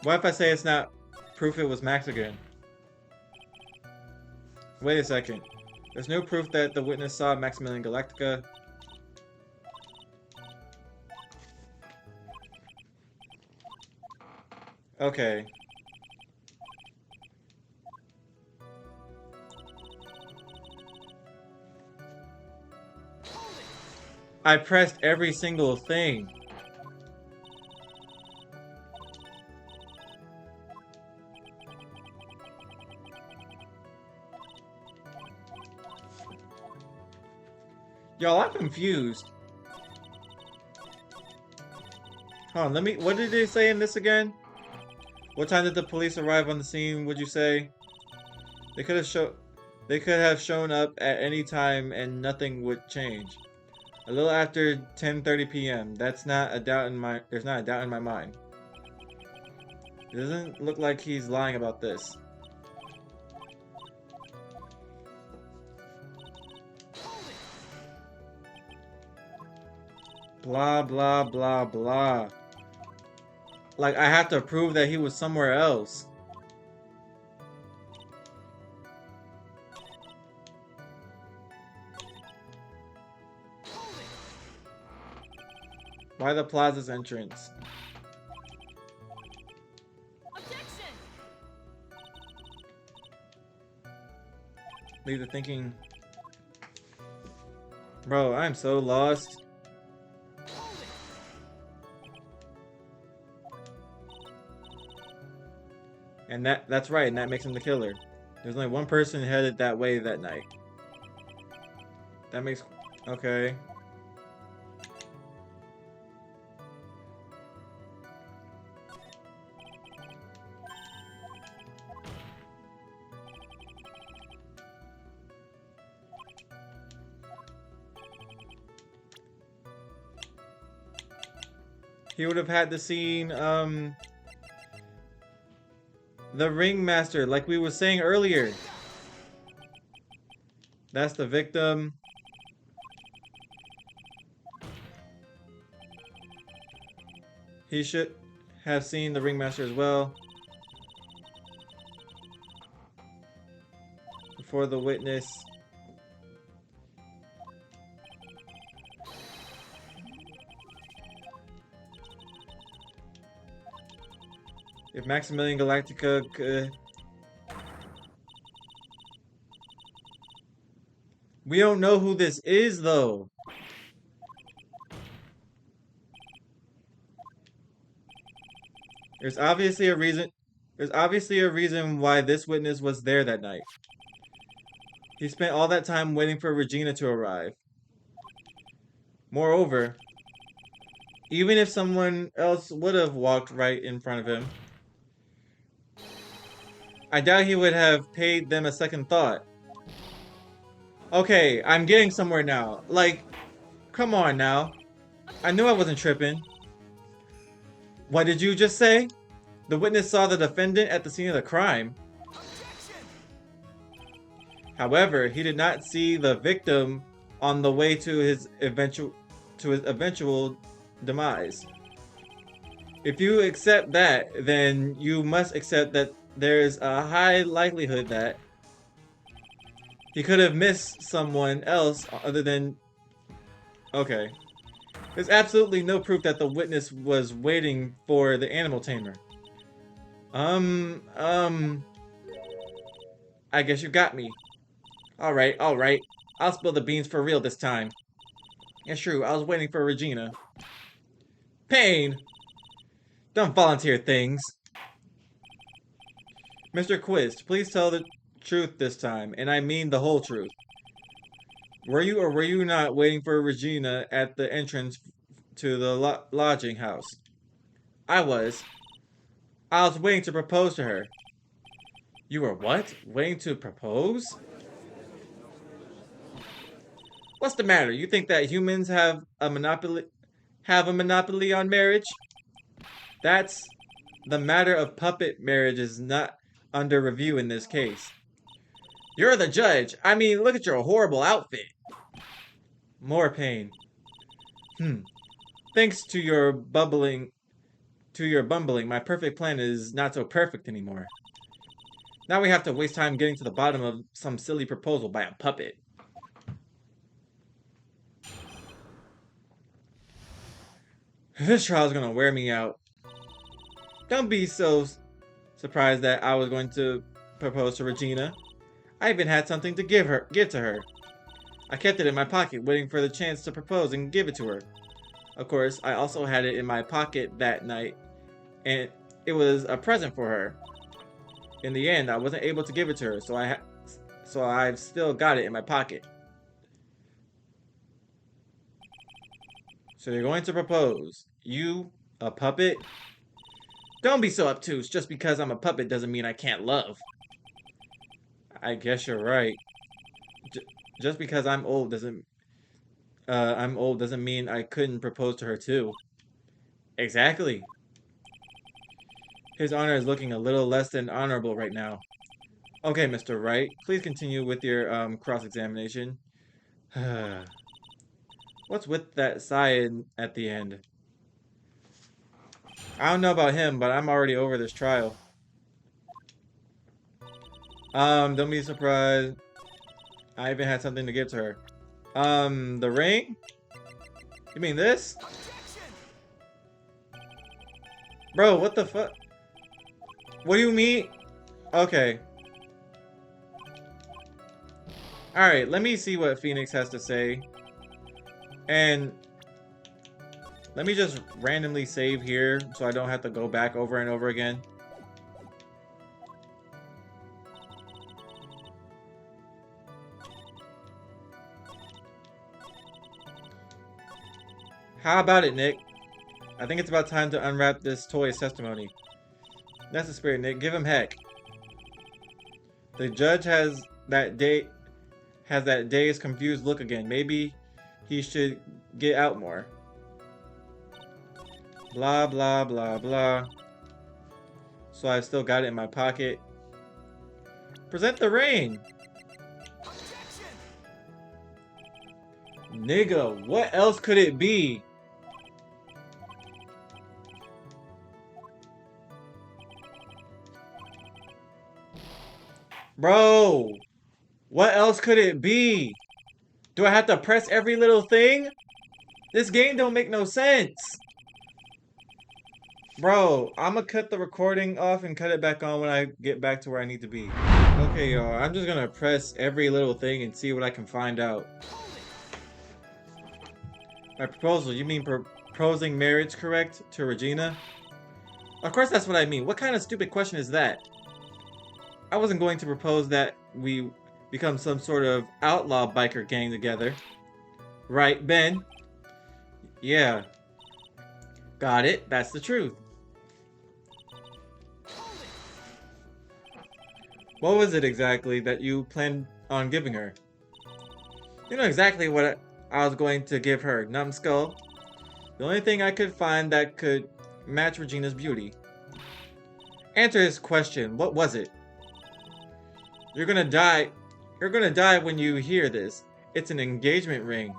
What if I say it's not proof it was Max again? Wait a second. There's no proof that the witness saw Maximilian Galactica. Okay. I pressed every single thing. Y'all, I'm confused. Hold on, let me... What did they say in this again? What time did the police arrive on the scene, would you say? They could have shown up at any time and nothing would change. A little after 10:30 p.m. That's not a doubt in my... There's not a doubt in my mind. It doesn't look like he's lying about this. Blah, blah, blah, blah. Like, I have to prove that he was somewhere else. Why the plaza's entrance? Objection! Leave the thinking. Bro, I'm so lost. And that's right, and that makes him the killer. There's only one person headed that way that night. That makes... Okay. He would have had the scene, The ringmaster, like we were saying earlier. That's the victim. He should have seen the ringmaster as well. Before the witness. If Maximilian Galactica could... We don't know who this is, though. There's obviously a reason. There's obviously a reason why this witness was there that night. He spent all that time waiting for Regina to arrive. Moreover, even if someone else would have walked right in front of him, I doubt he would have paid them a second thought. Okay, I'm getting somewhere now. Like, come on now. I knew I wasn't tripping. What did you just say? The witness saw the defendant at the scene of the crime. However, he did not see the victim on the way to his eventual demise. If you accept that, then you must accept that there is a high likelihood that he could have missed someone else other than... Okay. There's absolutely no proof that the witness was waiting for the animal tamer. I guess you got me. Alright. I'll spill the beans for real this time. It's true, I was waiting for Regina. Pain! Don't volunteer things. Mr. Ghxst, please tell the truth this time, and I mean the whole truth. Were you or were you not waiting for Regina at the entrance to the lodging house? I was. I was waiting to propose to her. You were what? Waiting to propose? What's the matter? You think that humans have a monopoly on marriage? That's the matter of puppet marriage is not under review in this case. You're the judge. I mean, look at your horrible outfit. More pain. Thanks to your bumbling, my perfect plan is not so perfect anymore. Now we have to waste time getting to the bottom of some silly proposal by a puppet. This trial is gonna wear me out. Don't be so surprised that I was going to propose to Regina. I even had something to give to her. I kept it in my pocket, waiting for the chance to propose and give it to her. Of course, I also had it in my pocket that night, and it was a present for her. In the end, I wasn't able to give it to her, so I've still got it in my pocket. So you're going to propose. You, a puppet? Don't be so obtuse. Just because I'm a puppet doesn't mean I can't love. I guess you're right. Just because I'm old doesn't mean I couldn't propose to her too. Exactly. His honor is looking a little less than honorable right now. Okay, Mr. Wright, please continue with your cross-examination. What's with that sigh at the end? I don't know about him, but I'm already over this trial. Don't be surprised. I even had something to give to her. The ring? You mean this? Bro, what the fuck? What do you mean? Okay. Alright, let me see what Phoenix has to say. And let me just randomly save here so I don't have to go back over and over again. How about it, Nick? I think it's about time to unwrap this toy's testimony. That's the spirit, Nick. Give him heck. The judge has that dazed, confused look again. Maybe he should get out more. Blah, blah, blah, blah. So I've still got it in my pocket. Present the ring! Nigga, what else could it be? Bro! What else could it be? Do I have to press every little thing? This game don't make no sense. Bro, I'm gonna cut the recording off and cut it back on when I get back to where I need to be. Okay, y'all, I'm just gonna press every little thing and see what I can find out. My proposal, you mean proposing marriage, correct? To Regina? Of course that's what I mean. What kind of stupid question is that? I wasn't going to propose that we become some sort of outlaw biker gang together. Right, Ben? Yeah. Got it. That's the truth. What was it exactly that you planned on giving her? You know exactly what I was going to give her, numbskull. The only thing I could find that could match Regina's beauty. Answer his question. What was it? You're gonna die. You're gonna die when you hear this. It's an engagement ring.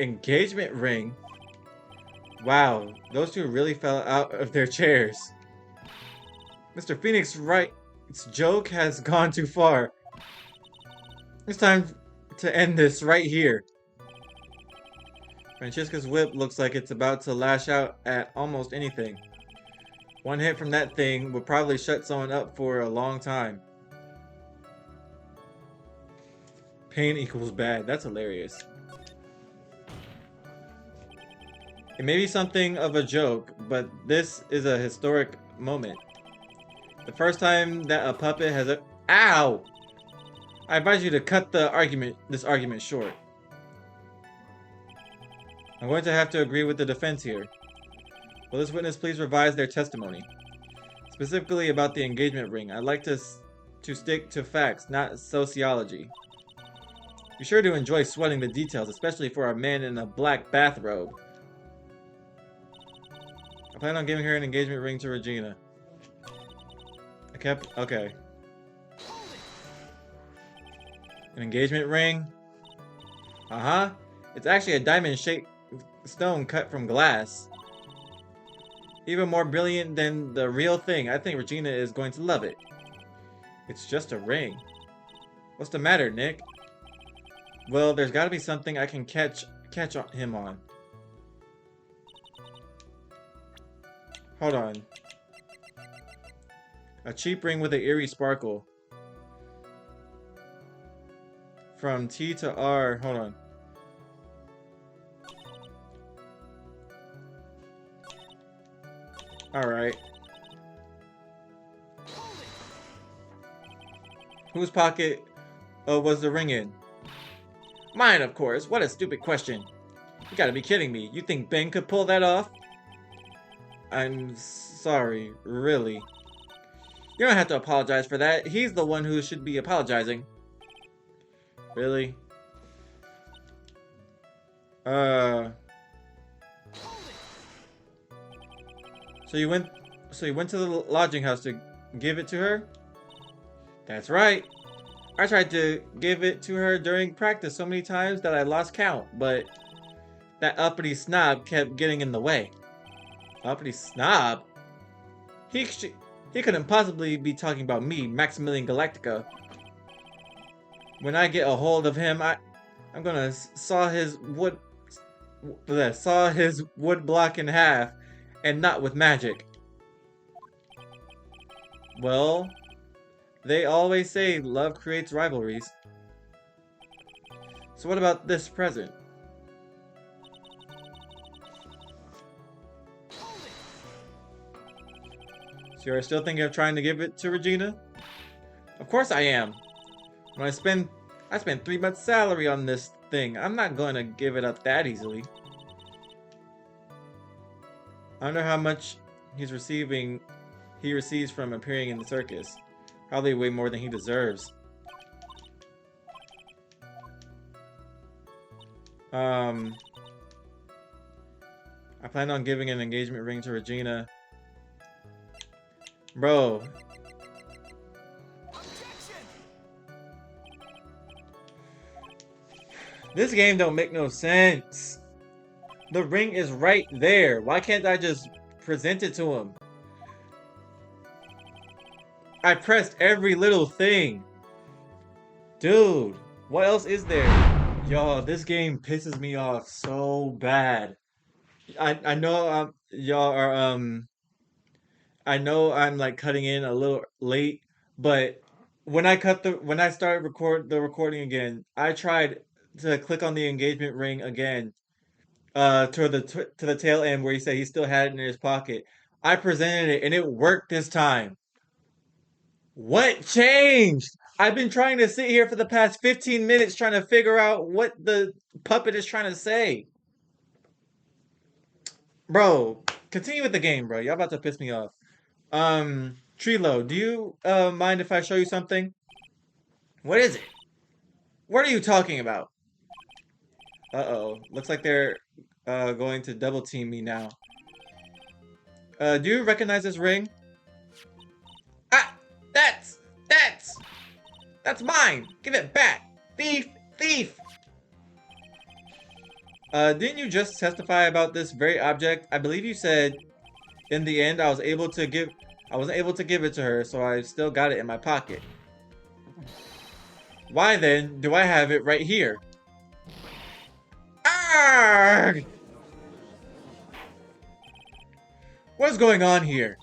Engagement ring? Wow, those two really fell out of their chairs. Mr. Phoenix Wright's joke has gone too far. It's time to end this right here. Francesca's whip looks like it's about to lash out at almost anything. One hit from that thing would probably shut someone up for a long time. Pain equals bad. That's hilarious. It may be something of a joke, but this is a historic moment. The first time that a puppet has a— Ow! I advise you to cut this argument short. I'm going to have to agree with the defense here. Will this witness please revise their testimony? Specifically about the engagement ring. I'd like to stick to facts, not sociology. Be sure to enjoy sweating the details, especially for a man in a black bathrobe. I plan on giving her an engagement ring to Regina. Okay. An engagement ring? Uh-huh. It's actually a diamond-shaped stone cut from glass. Even more brilliant than the real thing. I think Regina is going to love it. It's just a ring. What's the matter, Nick? Well, there's gotta be something I can catch him on. Hold on. A cheap ring with an eerie sparkle. From T to R. Hold on. Alright. Whose pocket was the ring in? Mine, of course. What a stupid question. You gotta be kidding me. You think Ben could pull that off? I'm sorry, really. You don't have to apologize for that. He's the one who should be apologizing. Really? So you went to the lodging house to give it to her? That's right. I tried to give it to her during practice so many times that I lost count, but that uppity snob kept getting in the way. Uppity snob? He couldn't possibly be talking about me, Maximilian Galactica. When I get a hold of him, I'm gonna saw his wood block in half, and not with magic. Well, they always say love creates rivalries. So what about this present? So you're still thinking of trying to give it to Regina? Of course I am. When I spent 3 months' salary on this thing. I'm not going to give it up that easily. I wonder how much he receives from appearing in the circus. Probably way more than he deserves. I plan on giving an engagement ring to Regina. Bro. This game don't make no sense. The ring is right there. Why can't I just present it to him? I pressed every little thing. Dude, what else is there? Y'all, this game pisses me off so bad. I know y'all are I know I'm like cutting in a little late, but when I started the recording again, I tried to click on the engagement ring again to the tail end where he said he still had it in his pocket. I presented it and it worked this time. What changed? I've been trying to sit here for the past 15 minutes trying to figure out what the puppet is trying to say. Bro, continue with the game, bro. Y'all about to piss me off. Trilo, do you mind if I show you something? What is it? What are you talking about? Uh-oh. Looks like they're going to double team me now. Do you recognize this ring? Ah! That's that's that's mine! Give it back! Thief! Thief! Didn't you just testify about this very object? I believe you said in the end I wasn't able to give it to her, so I still got it in my pocket. Why then do I have it right here? Arrgh! What's going on here?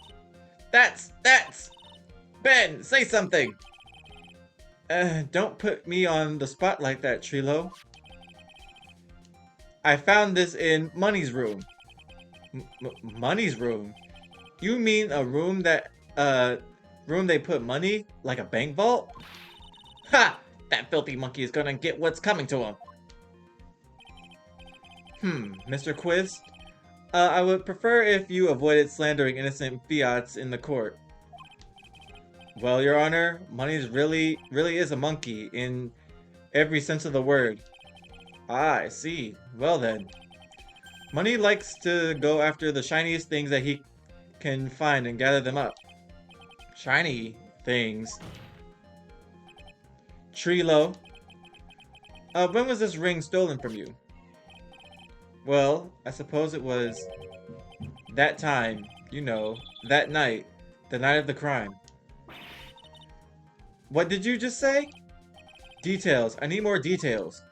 That's Ben, say something. Don't put me on the spot like that, Trilo. I found this in Money's room. Money's room? You mean a room that, room they put money? Like a bank vault? Ha! That filthy monkey is gonna get what's coming to him. Mr. Ghxst? I would prefer if you avoided slandering innocent fiats in the court. Well, Your Honor, Money's really is a monkey in every sense of the word. Ah, I see. Well then. Money likes to go after the shiniest things that he can find and gather them up. Shiny things. Trilo. When was this ring stolen from you? Well, I suppose it was that time, you know, that night, the night of the crime. What did you just say? Details. I need more details.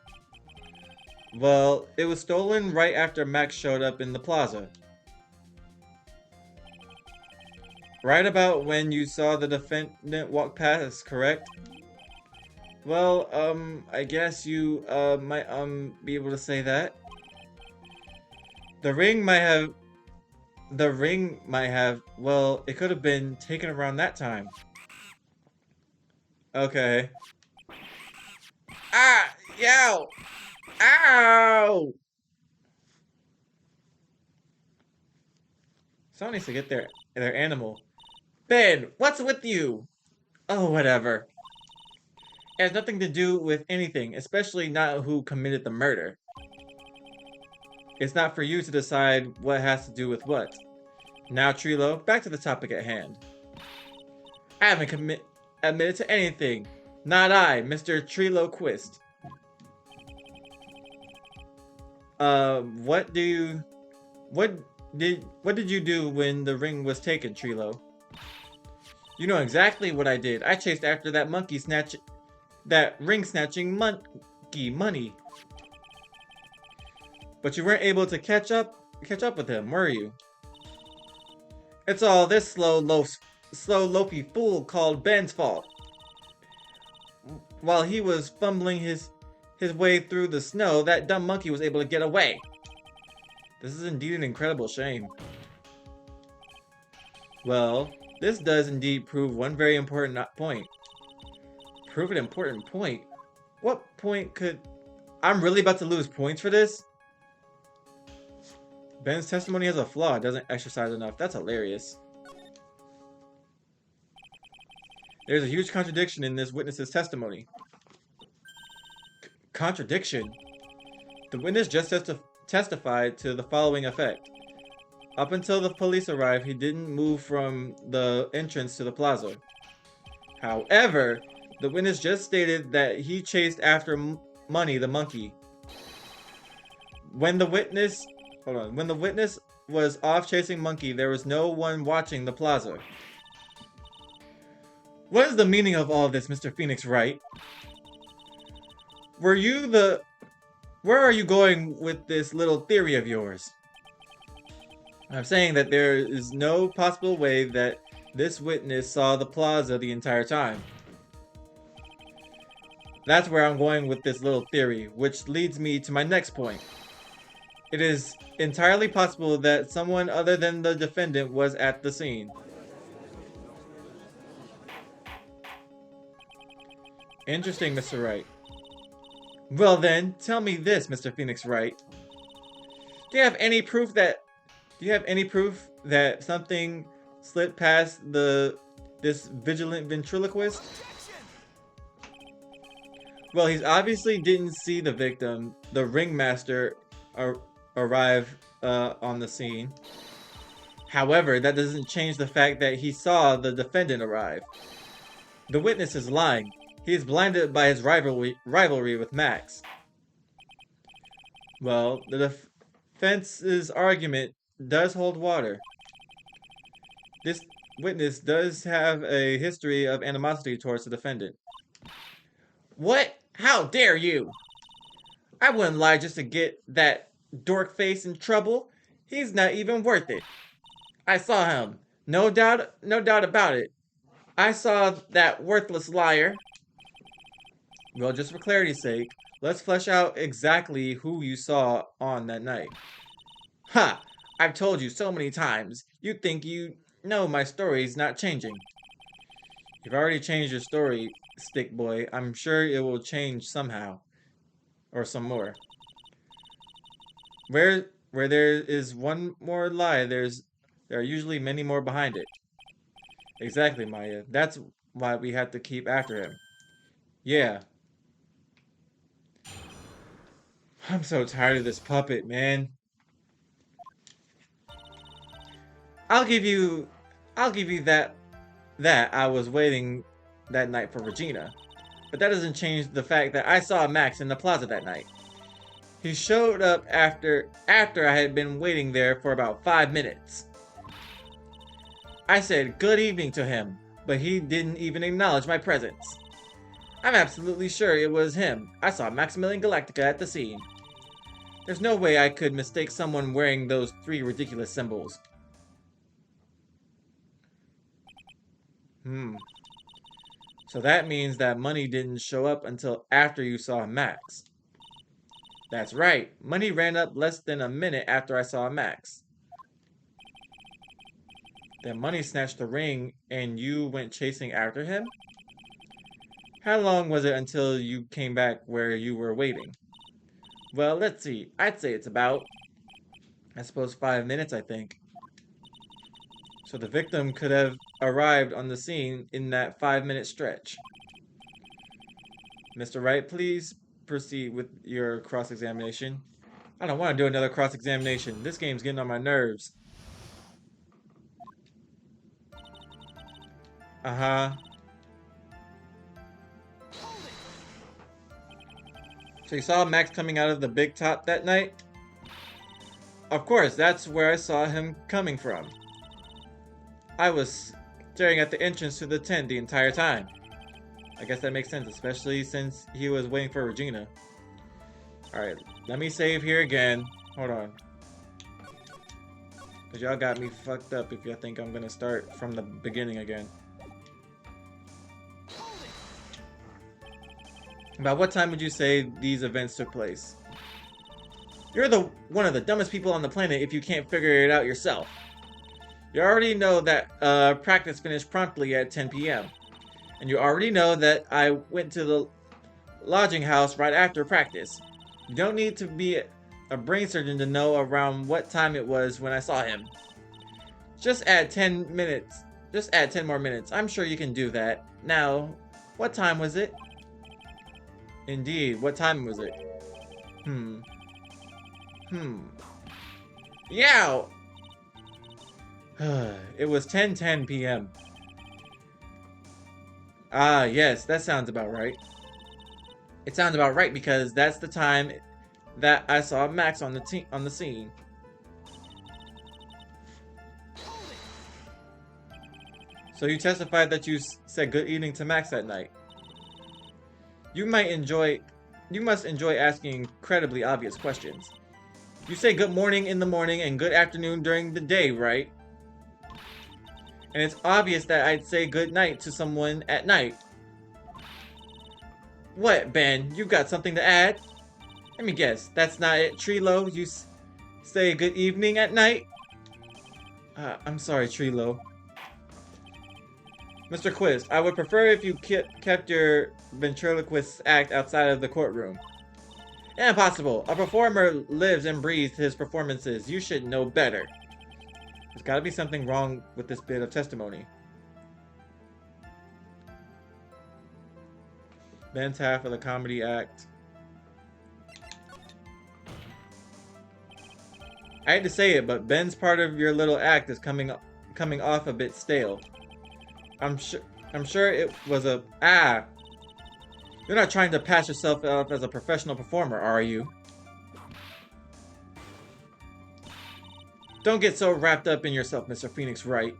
Well, it was stolen right after Max showed up in the plaza. Right about when you saw the defendant walk past, correct? Well, I guess you, might, be able to say that. The ring might have, well, it could have been taken around that time. Okay. Ah! Yow! Ow! Someone needs to get their animal. Ben, what's with you? Oh, whatever. It has nothing to do with anything, especially not who committed the murder. It's not for you to decide what has to do with what. Now, Trilo, back to the topic at hand. I haven't admitted to anything. Not I, Mr. Trilo Ghxst. What did you do when the ring was taken, Trilo? You know exactly what I did. I chased after that ring snatching monkey Money. But you weren't able to catch up with him, were you? It's all this slow loafy fool called Ben's fault. While he was fumbling his way through the snow, that dumb monkey was able to get away. This is indeed an incredible shame. Well, this does indeed prove one very important point. Prove an important point? What point could... I'm really about to lose points for this? Ben's testimony has a flaw. It doesn't exercise enough. That's hilarious. There's a huge contradiction in this witness's testimony. Contradiction? The witness just testified to the following effect. Up until the police arrived, he didn't move from the entrance to the plaza. However, the witness just stated that he chased after Money the monkey. When the witness, when the witness was off chasing Monkey, there was no one watching the plaza. What is the meaning of all this, Mr. Phoenix Wright? Where are you going with this little theory of yours? I'm saying that there is no possible way that this witness saw the plaza the entire time. That's where I'm going with this little theory, which leads me to my next point. It is entirely possible that someone other than the defendant was at the scene. Interesting, Mr. Wright. Well then, tell me this, Mr. Phoenix Wright. Do you have any proof that something slipped past this vigilant ventriloquist? Well, he obviously didn't see the victim, the ringmaster, arrive on the scene. However, that doesn't change the fact that he saw the defendant arrive. The witness is lying. He is blinded by his rivalry with Max. Well, the defense's argument does hold water. This witness does have a history of animosity towards the defendant. What? How dare you? I wouldn't lie just to get that dork face in trouble. He's not even worth it. I saw him. No doubt about it. I saw that worthless liar. Well, just for clarity's sake, let's flesh out exactly who you saw on that night. Ha! I've told you so many times. You think you know my story's not changing. You've already changed your story, Stick Boy. I'm sure it will change somehow. Or some more. Where there is one more lie, there are usually many more behind it. Exactly, Maya. That's why we have to keep after him. Yeah. I'm so tired of this puppet, man. I'll give you that I was waiting that night for Regina. But that doesn't change the fact that I saw Max in the plaza that night. He showed up after I had been waiting there for about 5 minutes. I said good evening to him, but he didn't even acknowledge my presence. I'm absolutely sure it was him. I saw Maximilian Galactica at the scene. There's no way I could mistake someone wearing those 3 ridiculous symbols. So that means that Money didn't show up until after you saw Max. That's right. Money ran up less than a minute after I saw Max. Then Money snatched the ring and you went chasing after him? How long was it until you came back where you were waiting? Well, let's see. I'd say it's about, I suppose, 5 minutes, I think. So the victim could have arrived on the scene in that 5-minute stretch. Mr. Wright, please proceed with your cross-examination. I don't want to do another cross-examination. This game's getting on my nerves. Uh-huh. So you saw Max coming out of the big top that night? Of course, that's where I saw him coming from. I was staring at the entrance to the tent the entire time. I guess that makes sense, especially since he was waiting for Regina. Alright, let me save here again. Hold on. Because y'all got me fucked up if y'all think I'm going to start from the beginning again. About what time would you say these events took place? You're one of the dumbest people on the planet if you can't figure it out yourself. You already know that practice finished promptly at 10 p.m. And you already know that I went to the lodging house right after practice. You don't need to be a brain surgeon to know around what time it was when I saw him. Just add 10 minutes. Just add 10 more minutes. I'm sure you can do that. Now, what time was it? Indeed, what time was it? Yow! It was 10:10 p.m. Ah, yes, that sounds about right. It sounds about right because that's the time that I saw Max on the scene. So you testified that you said good evening to Max that night. You might enjoy you must enjoy asking incredibly obvious questions. You say good morning in the morning and good afternoon during the day, right? And it's obvious that I'd say good night to someone at night. What, Ben? You got something to add? Let me guess. That's not it, Trilo. You say good evening at night? I'm sorry, Trilo. Mr. Quist, I would prefer if you kept your ventriloquist act outside of the courtroom. Impossible. A performer lives and breathes his performances. You should know better. There's gotta be something wrong with this bit of testimony. Ben's half of the comedy act. I hate to say it, but Ben's part of your little act is coming off a bit stale. I'm sure it was a You're not trying to pass yourself off as a professional performer, are you? Don't get so wrapped up in yourself, Mr. Phoenix Wright.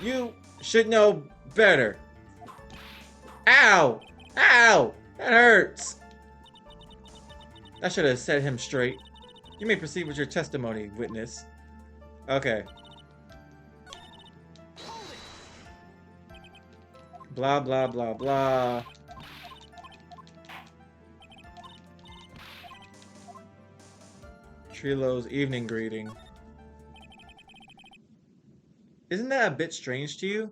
You should know better. Ow! Ow! That hurts! I should have set him straight. You may proceed with your testimony, witness. Okay. Blah, blah, blah, blah. Trilo's evening greeting. Isn't that a bit strange to you?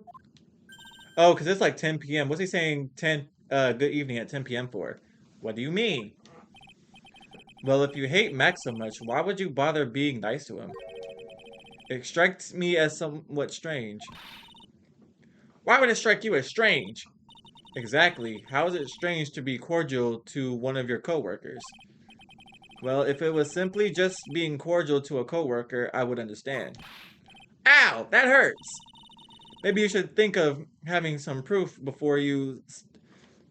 Oh, because it's like 10 p.m. What's he saying good evening at 10 p.m. for? What do you mean? Well, if you hate Max so much, why would you bother being nice to him? It strikes me as somewhat strange. Why would it strike you as strange? Exactly. How is it strange to be cordial to one of your coworkers? Well, if it was simply just being cordial to a coworker, I would understand. Ow! That hurts! Maybe you should think of having some proof before your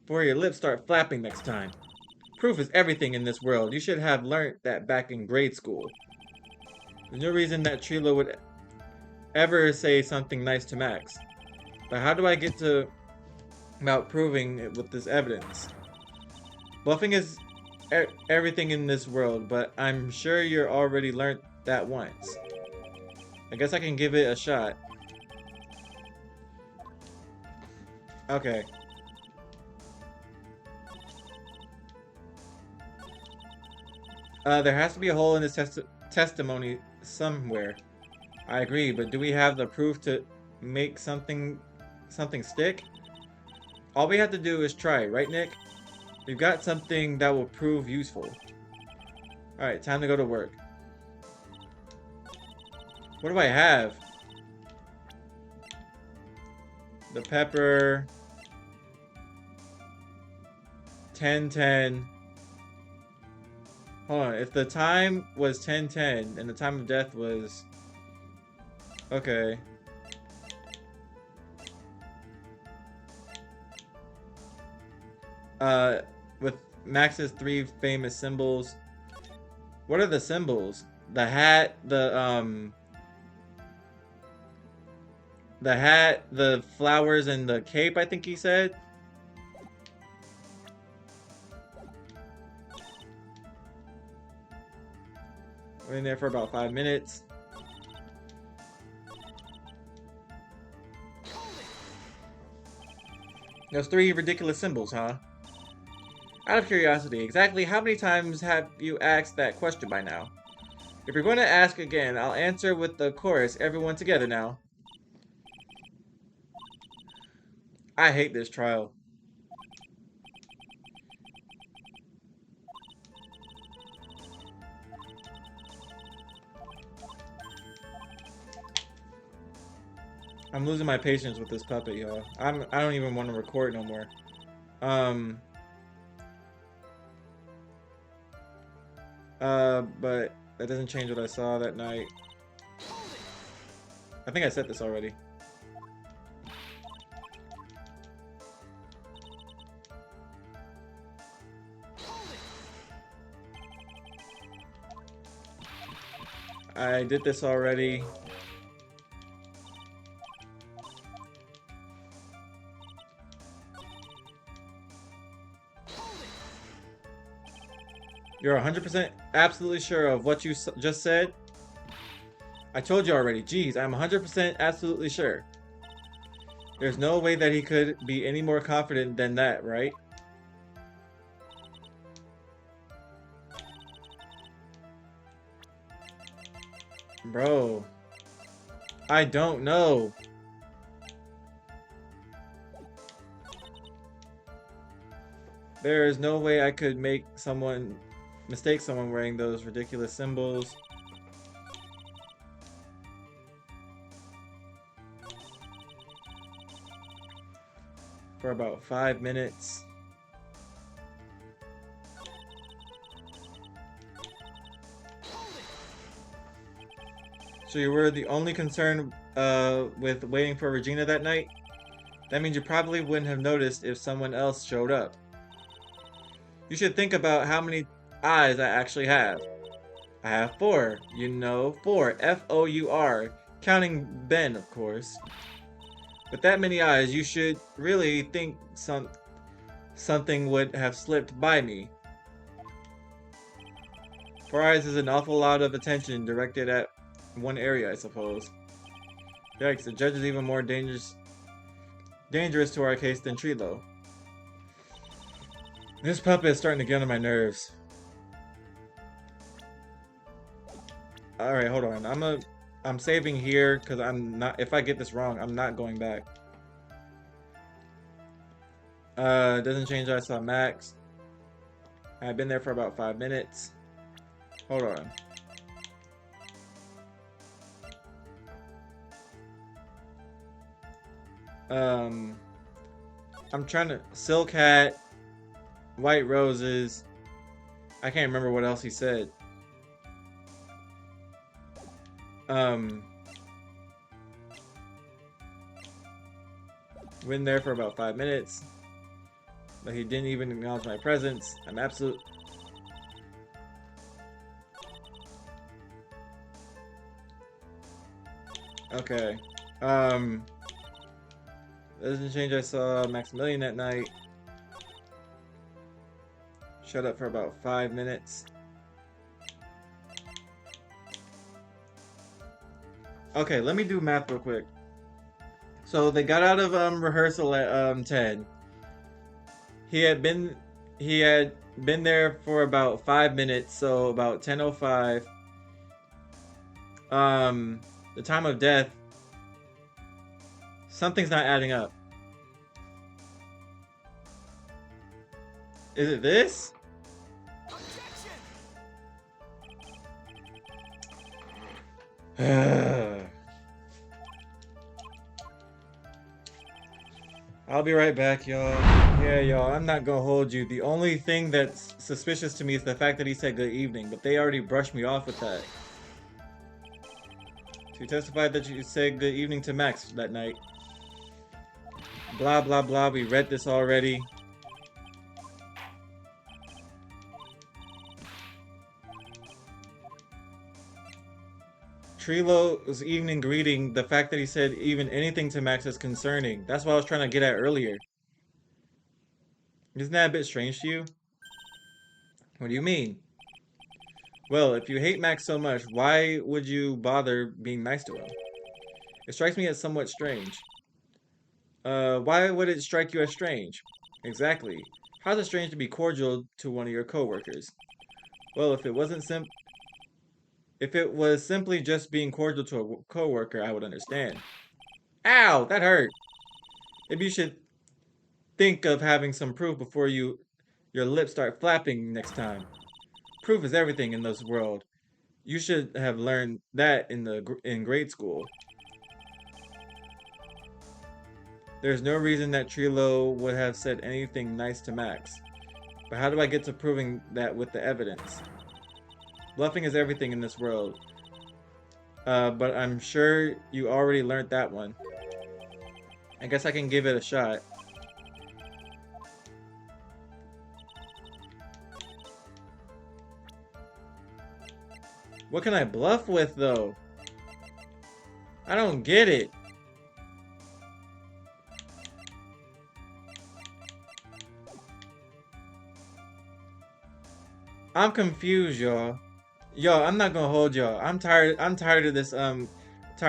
lips start flapping next time. Proof is everything in this world. You should have learnt that back in grade school. There's no reason that Trilo would ever say something nice to Max. But how do I get to about proving it with this evidence? Bluffing is everything in this world, but I'm sure you're already learnt that once. I guess I can give it a shot. Okay. There has to be a hole in this testimony somewhere. I agree, but do we have the proof to make something stick? All we have to do is try, right, Nick? We've got something that will prove useful. Alright, time to go to work. What do I have? The pepper. 10:10. Hold on, if the time was 10:10 and the time of death was... Okay. With Max's 3 famous symbols. What are the symbols? The hat, the hat, the flowers, and the cape, I think he said. We're in there for about 5 minutes. Those 3 ridiculous symbols, huh? Out of curiosity, exactly how many times have you asked that question by now? If you're going to ask again, I'll answer with the chorus, everyone together now. I hate this trial. I'm losing my patience with this puppet, y'all. I don't even want to record no more. But that doesn't change what I saw that night. I think I said this already. I did this already. You're 100% absolutely sure of what you just said? I told you already. Jeez, I'm 100% absolutely sure. There's no way that he could be any more confident than that, right? Bro. I don't know. There is no way I could mistake someone wearing those ridiculous symbols. For about 5 minutes. So you were the only concern with waiting for Regina that night? That means you probably wouldn't have noticed if someone else showed up. You should think about how many eyes I actually have. I have 4. You know, 4. F-O-U-R. Counting Ben, of course. With that many eyes, you should really think something would have slipped by me. 4 eyes is an awful lot of attention directed at one area, I suppose. Yikes, the judge is even more dangerous to our case than Trilo. This puppet is starting to get on my nerves. Alright, hold on. I'm saving here because if I get this wrong, I'm not going back. Doesn't change. I saw Max. I've been there for about 5 minutes. Hold on. I'm trying to Silk Hat, White Roses. I can't remember what else he said. Been there for about 5 minutes. But he didn't even acknowledge my presence. I'm absolute. Okay. Doesn't change. I saw Maximilian that night. Shut up for about 5 minutes. Okay, let me do math real quick. So they got out of rehearsal at 10. He had been there for about 5 minutes, so about 10:05. The time of death. Something's not adding up. Is it this? I'll be right back, y'all. Yeah, y'all, I'm not gonna hold you. The only thing that's suspicious to me is the fact that he said good evening, but they already brushed me off with that. You testified that you said good evening to Max that night. Blah, blah, blah. We read this already. Trilo's evening greeting, the fact that he said even anything to Max is concerning. That's what I was trying to get at earlier. Isn't that a bit strange to you? What do you mean? Well, if you hate Max so much, why would you bother being nice to him? It strikes me as somewhat strange. Why would it strike you as strange? Exactly. How's it strange to be cordial to one of your coworkers? Well, if it was simply just being cordial to a coworker, I would understand. Ow, that hurt. Maybe you should think of having some proof before your lips start flapping next time. Proof is everything in this world. You should have learned that in grade school. There's no reason that Trilo would have said anything nice to Max. But how do I get to proving that with the evidence? Bluffing is everything in this world. but I'm sure you already learned that one. I guess I can give it a shot. What can I bluff with, though? I don't get it. I'm confused, y'all. Yo, I'm not gonna hold y'all. I'm tired of this. Tired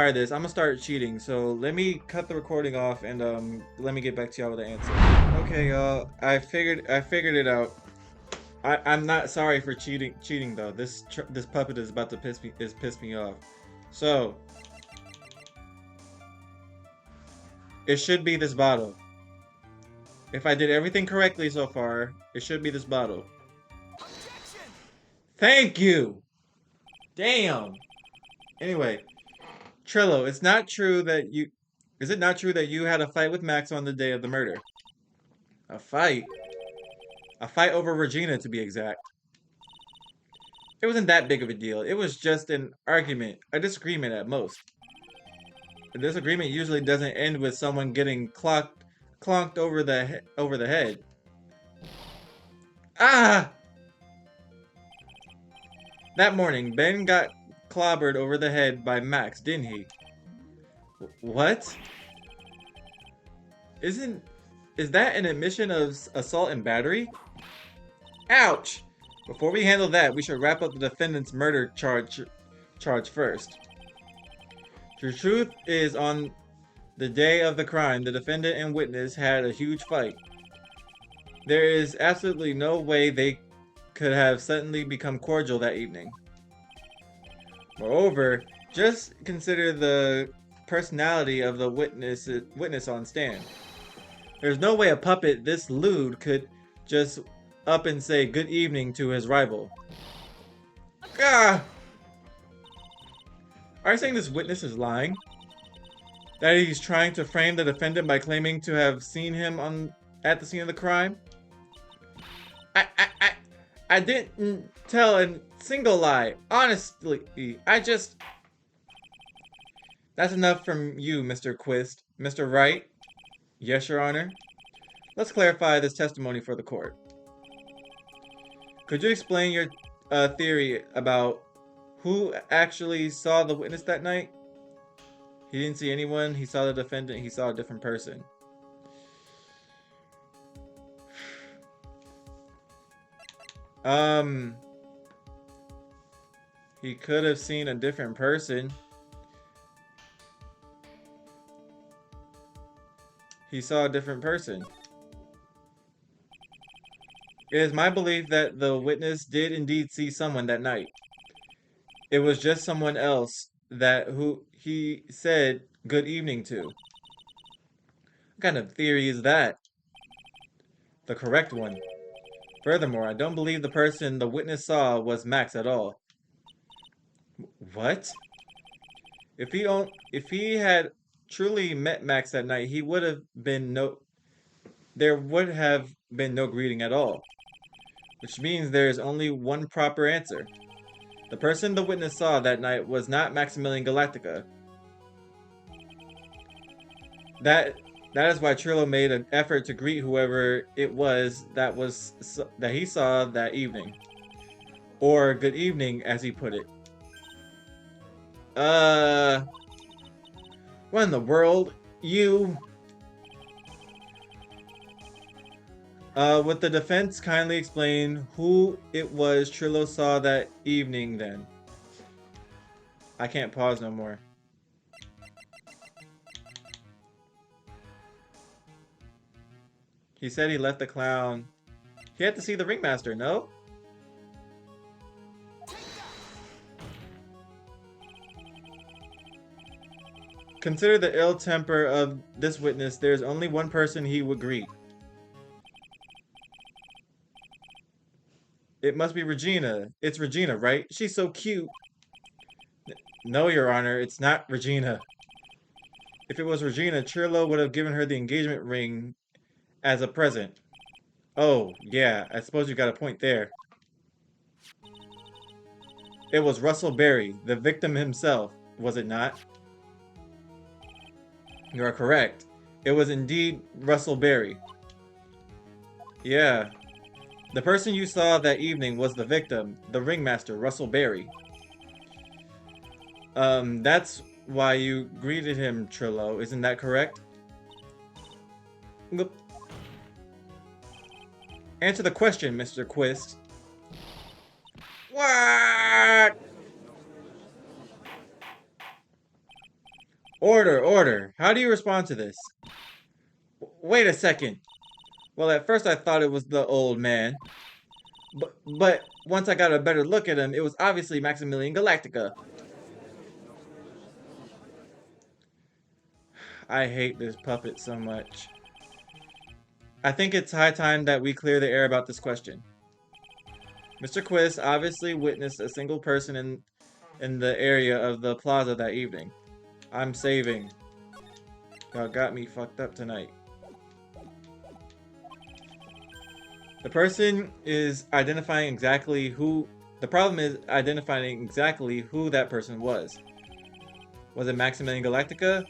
of this. I'm gonna start cheating. So let me cut the recording off and let me get back to y'all with the answer. Okay, y'all. I figured it out. I'm not sorry for cheating though. This puppet is about to piss me off. So it should be this bottle. If I did everything correctly so far, it should be this bottle. Thank you. Damn. Anyway, Trillo, it's not true that you. Is it not true that you had a fight with Max on the day of the murder? A fight? A fight over Regina, to be exact. It wasn't that big of a deal. It was just an argument, a disagreement at most. A disagreement usually doesn't end with someone getting clonked over the head. Ah! That morning, Ben got clobbered over the head by Max, didn't he? What? Is that an admission of assault and battery? Ouch! Before we handle that, we should wrap up the defendant's murder charge first. The truth is, on the day of the crime, the defendant and witness had a huge fight. There is absolutely no way they could have suddenly become cordial that evening. Moreover, just consider the personality of the witness on stand. There's no way a puppet this lewd could just up and say good evening to his rival. Ah! Are you saying this witness is lying? That he's trying to frame the defendant by claiming to have seen him at the scene of the crime? I didn't tell a single lie. Honestly, I just... That's enough from you, Mr. Ghxst. Mr. Wright? Yes, Your Honor. Let's clarify this testimony for the court. Could you explain your theory about who actually saw the witness that night? He didn't see anyone. He saw the defendant. He saw a different person. He could have seen a different person. He saw a different person. It is my belief that the witness did indeed see someone that night. It was just someone else who he said good evening to. What kind of theory is that? The correct one. Furthermore, I don't believe the person the witness saw was Max at all. What? If he had truly met Max that night, there would have been no greeting at all. Which means there is only one proper answer. The person the witness saw that night was not Maximilian Galactica. That is why Trillo made an effort to greet whoever it was that he saw that evening. Or good evening, as he put it. What in the world? Would the defense kindly explain who it was Trillo saw that evening then? I can't pause no more. He said he left the clown. He had to see the ringmaster, no? Consider the ill temper of this witness. There's only one person he would greet. It must be Regina. It's Regina, right? She's so cute. No, Your Honor, it's not Regina. If it was Regina, Trillo would have given her the engagement ring as a present. Oh, yeah, I suppose you got a point there. It was Russell Berry, the victim himself. was it not? You are correct. It was indeed Russell Berry. Yeah. The person you saw that evening was the victim, the ringmaster, Russell Berry. That's why you greeted him, Trillo. Isn't that correct? Look. Answer the question, Mr. Ghxst. What? Order, order. How do you respond to this? Wait a second. Well, at first I thought it was the old man. But once I got a better look at him, it was obviously Maximilian Galactica. I hate this puppet so much. I think it's high time that we clear the air about this question. Mr. Ghxst obviously witnessed a single person in the area of the plaza that evening. I'm saving. Y'all got me fucked up tonight. The person is identifying exactly who... The problem is identifying exactly who that person was. Was it Maximilian Galactica?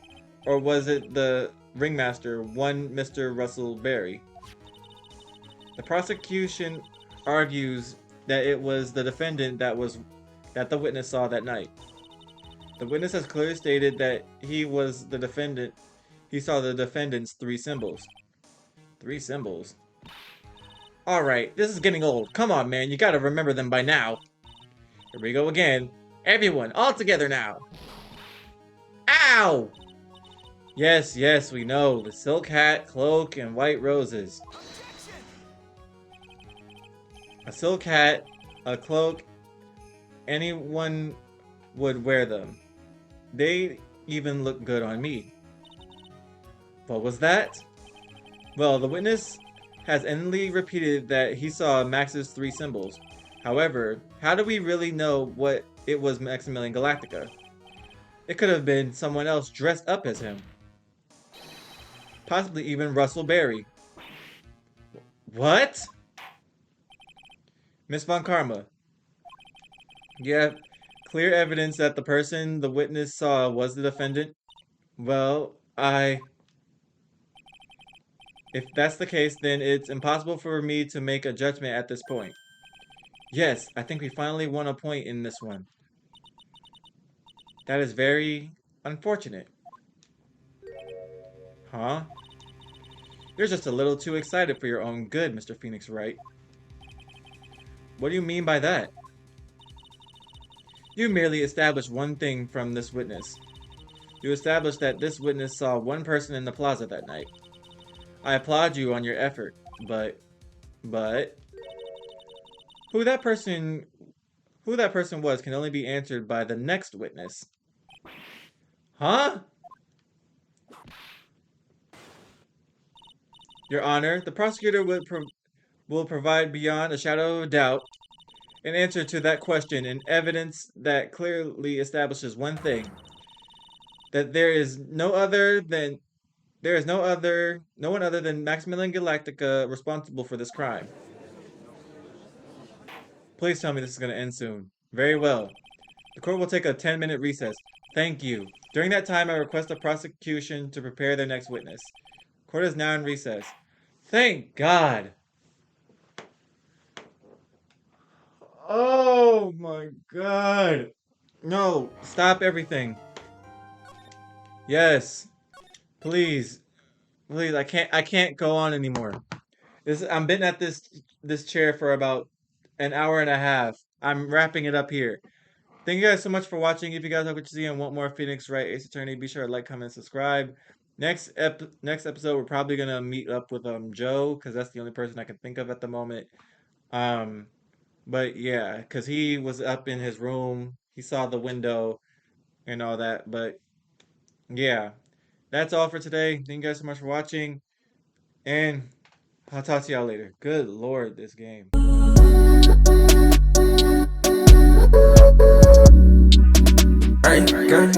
Or was it the ringmaster, one Mr. Russell Berry? The prosecution argues that it was the defendant that the witness saw that night. The witness has clearly stated that he was the defendant. He saw the defendant's 3 symbols. 3 symbols? Alright, this is getting old. Come on, man, you gotta remember them by now. Here we go again. Everyone, all together now. Ow! Yes, yes, we know. The silk hat, cloak, and white roses. A silk hat, a cloak, anyone would wear them. They even look good on me. What was that? Well, the witness has endlessly repeated that he saw Max's 3 symbols. However, how do we really know what it was Maximilian Galactica? It could have been someone else dressed up as him. Possibly even Russell Berry. What? Miss Von Karma. You have clear evidence that the person the witness saw was the defendant? Well, If that's the case, then it's impossible for me to make a judgment at this point. Yes, I think we finally won a point in this one. That is very unfortunate. Huh? You're just a little too excited for your own good, Mr. Phoenix Wright. What do you mean by that? You merely established one thing from this witness. You established that this witness saw one person in the plaza that night. I applaud you on your effort, but who that person was can only be answered by the next witness. Huh? Your Honor, the prosecutor will provide beyond a shadow of a doubt an answer to that question and evidence that clearly establishes one thing: that there is no one other than Maximilian Galactica responsible for this crime. Please tell me this is going to end soon. Very well. The court will take a 10-minute recess. Thank you. During that time, I request the prosecution to prepare their next witness. Court is now in recess. Thank God. Oh my God. No, stop everything. Yes. Please. Please, I can't go on anymore. I'm been at this chair for about an hour and a half. I'm wrapping it up here. Thank you guys so much for watching. If you guys like what you see and want more Phoenix Wright Ace Attorney, be sure to like, comment, and subscribe. Next episode, we're probably gonna meet up with Joe, because that's the only person I can think of at the moment. But yeah, because he was up in his room, he saw the window and all that. But yeah, that's all for today. Thank you guys so much for watching, and I'll talk to y'all later. Good Lord, this game. Alright, good.